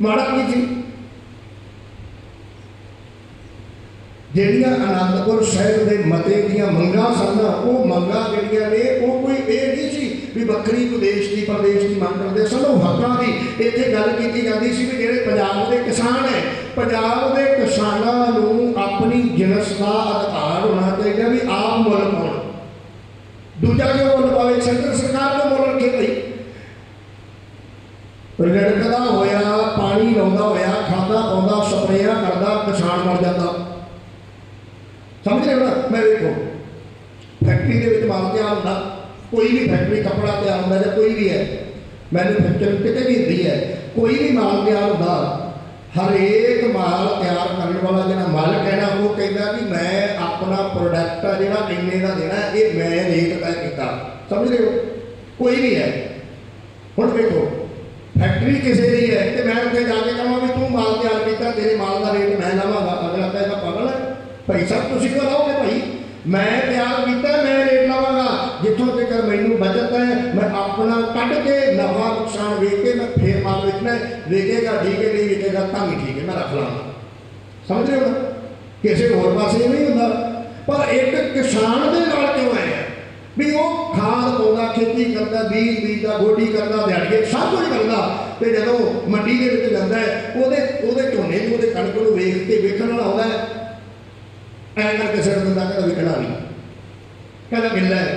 ਮਾੜਾ ਕੀ ਸੀ? ਜਿਹੜੀਆਂ ਆਨੰਦਪੁਰ ਸਾਹਿਬ ਦੇ ਮਤੇ ਦੀਆਂ ਮੰਗਾਂ ਸਨ, ਉਹ ਮੰਗਾਂ ਜਿਹੜੀਆਂ ਨੇ ਉਹ ਕੋਈ ਇਹ ਨਹੀਂ ਸੀ ਵੀ ਵੱਖਰੀ ਪ੍ਰਦੇਸ਼ ਦੀ ਮੰਗ ਕਰਦੇ ਸਨ, ਉਹ ਹੱਕਾਂ ਦੀ ਇੱਥੇ ਗੱਲ ਕੀਤੀ ਜਾਂਦੀ ਸੀ ਵੀ ਜਿਹੜੇ ਪੰਜਾਬ ਦੇ ਕਿਸਾਨ ਹੈ, ਪੰਜਾਬ ਦੇ ਕਿਸਾਨਾਂ ਨੂੰ ਆਪਣੀ ਜਿਣਸ ਦਾ ਅਧਿਕਾਰ ਹੋਣਾ ਚਾਹੀਦਾ ਵੀ ਆਪ ਮੁੱਲ ਪਾਉਣ। दूजा क्यों मुल पावे, सेंटर सरकार क्यों मुल रखे भाई। रिड़कदा होया, पानी लाउंदा होया, खादा पाउंदा, स्प्रेया करदा, किसान मर जाता। समझ रहे हो ना। मैं देखो फैक्ट्री के माल तैयार होता, कोई भी फैक्ट्री कपड़ा तैयार होता या कोई भी है मैन्युफैक्चरिंग कितने भी होती है, कोई भी माल तैयार होता, हरेक माल तैयार करने वाला जो मालिक है ना वो कहता कि मैं अपना प्रोडक्ट जो इन्ने का देना ये मैं रेट तय किया। समझ रहे हो। कोई भी है हम देखो फैक्ट्री किसी की है तो मैं उत्थे जाके कहा भी तू माल तैयार किया तेरे माल का रेट मैं लवांगा, अगला कहता पागल है भाई साहब तुम क्यों लाओगे भाई, मैं तैयार किया मैं रेट लवांगा, जितों तक मैनू बचत है मैं अपना कट के नफा नुकसान वेख के मैं फिर माल बेचना है, विकेगा ठीक है नहीं विकेगा तो भी ठीक है मैं रख लाँगा। समझ रहे हो ना। किसी होर पासे नहीं होता, पर एक किसान के नाल क्यों आया भी वो खाद पाउंदा, खेती करता, बीज बीजदा, गोडी करता, दिहाड़िए सब कुछ करता, तो जो मंडी के जाता है वो झोने वो कणक को वेख के वेखण वाला आउंदा है ऐ करके सिर दिंदा कहता विकना नहीं, कहता मिलना है,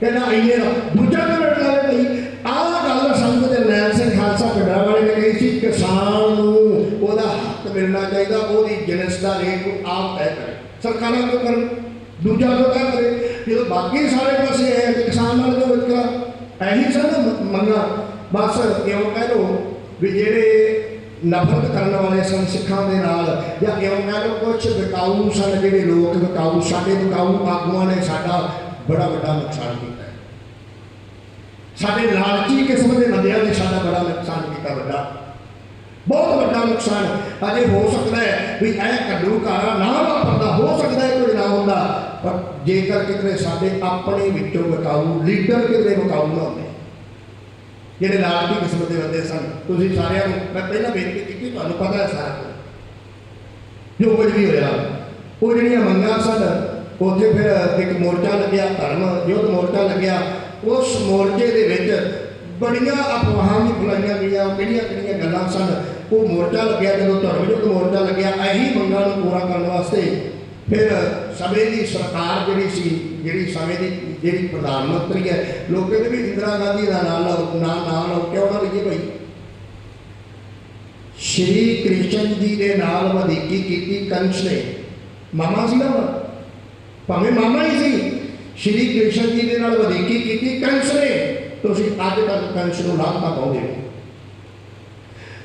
कहना इन्ने का दूजा तो लड़का है भाई। आह गल संत जरनैल सिंह खालसा पिंडा वाले ने कही सी किसान नूं ओहदा हक मिलना चाहिए, ओहदी जिनस का रेट आप तय करें, सरकारां क्यों करन, दूजा तो तय करे। जो बाकी सारे पासे है तो किसान नाल जो विकरा यही सन मंगा, बस क्यों कह लो भी जेड़े नफरत करने वाले सन सिखां दे नाल, या क्यों कह लो कुछ विकाऊ सन जेड़े लोग विकाऊ, साडे विकाऊ आगुआं ने साडा बड़ा बड़ा नुकसान किया, साडे लालची किस्म के बंदियां ने साडा बड़ा नुकसान किया, बड़ा बहुत बड़ा नुकसान। अजे हो सकता है भी यह घड्डूकारा ना वापरता, हो सकता है कोई ना होता, पर जेकर कितने साडे अपने विचों विकाऊ लीडर कितने विकाऊ ना होंगे जिहड़े लालची किस्म के बंदे सन। तुसीं सारिआं नूं मैं पहलां बेनती कीती, तुहानूं पता है सारा जो कुछ भी होया, वो जिहड़ियां मंगां सन उत्थे फिर एक मोर्चा लग्या, धर्म युद्ध मोर्चा लग्या, उस मोर्चे दे विच बड़ियां अफवाहां भी फैलाईਆਂ गईਆਂ, किहड़ियां गल्लां सन। वो मोर्चा लग्या जो धर्म युद्ध मोर्चा लग्या यही मंगां नूं पूरा करने वास्ते फिर समय की सरकार जिहड़ी समय की जिहड़ी प्रधानमंत्री है, लोग कहते भी इंदिरा गांधी का नाम लो ना लो, क्यों ना लीजिए भाई। श्री कृष्ण जी के नाल वधीकी की कंस ने, मामा सी ना भावें मामा ही सी, श्री कृष्ण जी के नाल वधीकी की कंस ने, तुसीं अज तक कंस नूं लांघता पाउंदे हो।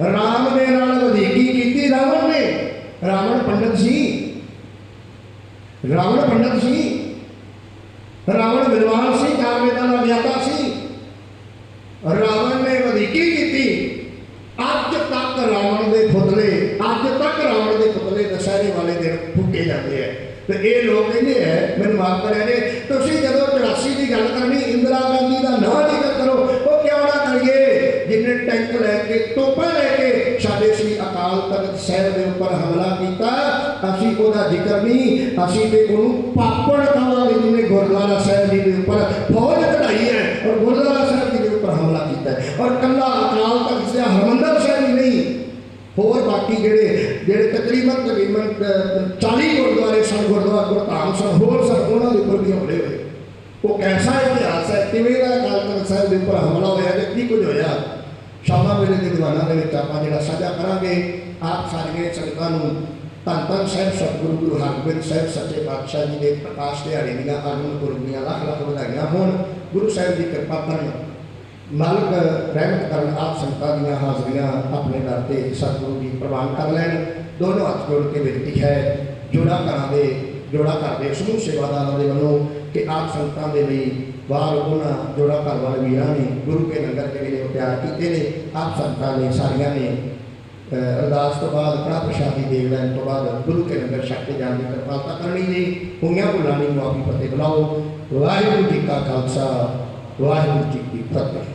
राम ने नाल वधीकी की रावण ने, रावण पंडित सी, रावण विद्वान सी, चार वेदां दा ज्ञाता सी, रावण ने वधीकी की। अज तक रावण के पुतले दशहरे वाले दिन फूके जाते हैं। तो ये लोग कहते हैं मैंने माफ करें ने तुसीं जदों 84 की गल करनी इंदिरा गांधी का नाम जिक्र करो, वो क्यों ना करिए जिन्हें टैंक लैके तोपा लैके साडे श्री अकाल तख्त साहिब के उपर हमला किया, असीं ओहदा जिक्र नहीं, असीं ते ओहनूं पापड़ कहांगे जिन्हें गुरुद्वारा साहिब जी के उपर फौज चढ़ाई है और गुरुद्वारा साहिब जी के उपर हमला किया है। और कला अकाल तख्त से हरमंदर साहिब ही नहीं, होर बाकी जेड़े तकरीबन 40 गुरुद्वारे सन, गुरुद्वारा गुरधाम सन, होर सन, उन्होंने उपर भी हमले हुए। वो कैसा इतिहास है, किवें दा अकाल तख्त साहिब के उपर हमला होया ते की कुछ होया। शामा वेले के दीवाना के आपां जिहड़ा साझा करांगे आप सारियां संगतां नूं धन धन साहिब सतगुरु गुरु हरगोबिंद साहिब सच्चे पातशाह जी के प्रकाश दिहाड़े दीआं आगमन पुरब दीआं लख लख बधाइयां होण। गुरु साहिब की कृपा करन, मालिक रहमत करन, आप संगतां दीआं हाज़रियां अपने दर ते सतगुरु जी प्रवान कर लैन। दोनों हाथ जोड़ के बेनती है जोड़ा घर के समूह सेवादारों के वालों कि आप संगतां दे लई बाहर उन्होंने जोड़ा घर वाले वीरां ने गुरु के लंगर के लिए तैयार किए हैं। आप संगतां ने सारियां ने अरदास तो बाद कड़ा प्रशादी देव लैन तो बाद गुरु के लंगर छक के जाने की कृपालता करनी जी। होइयां भुलां नूं माफी फतेह बुलाओ। वाहिगुरू जी का खालसा, वाहिगुरू जी की फतेह।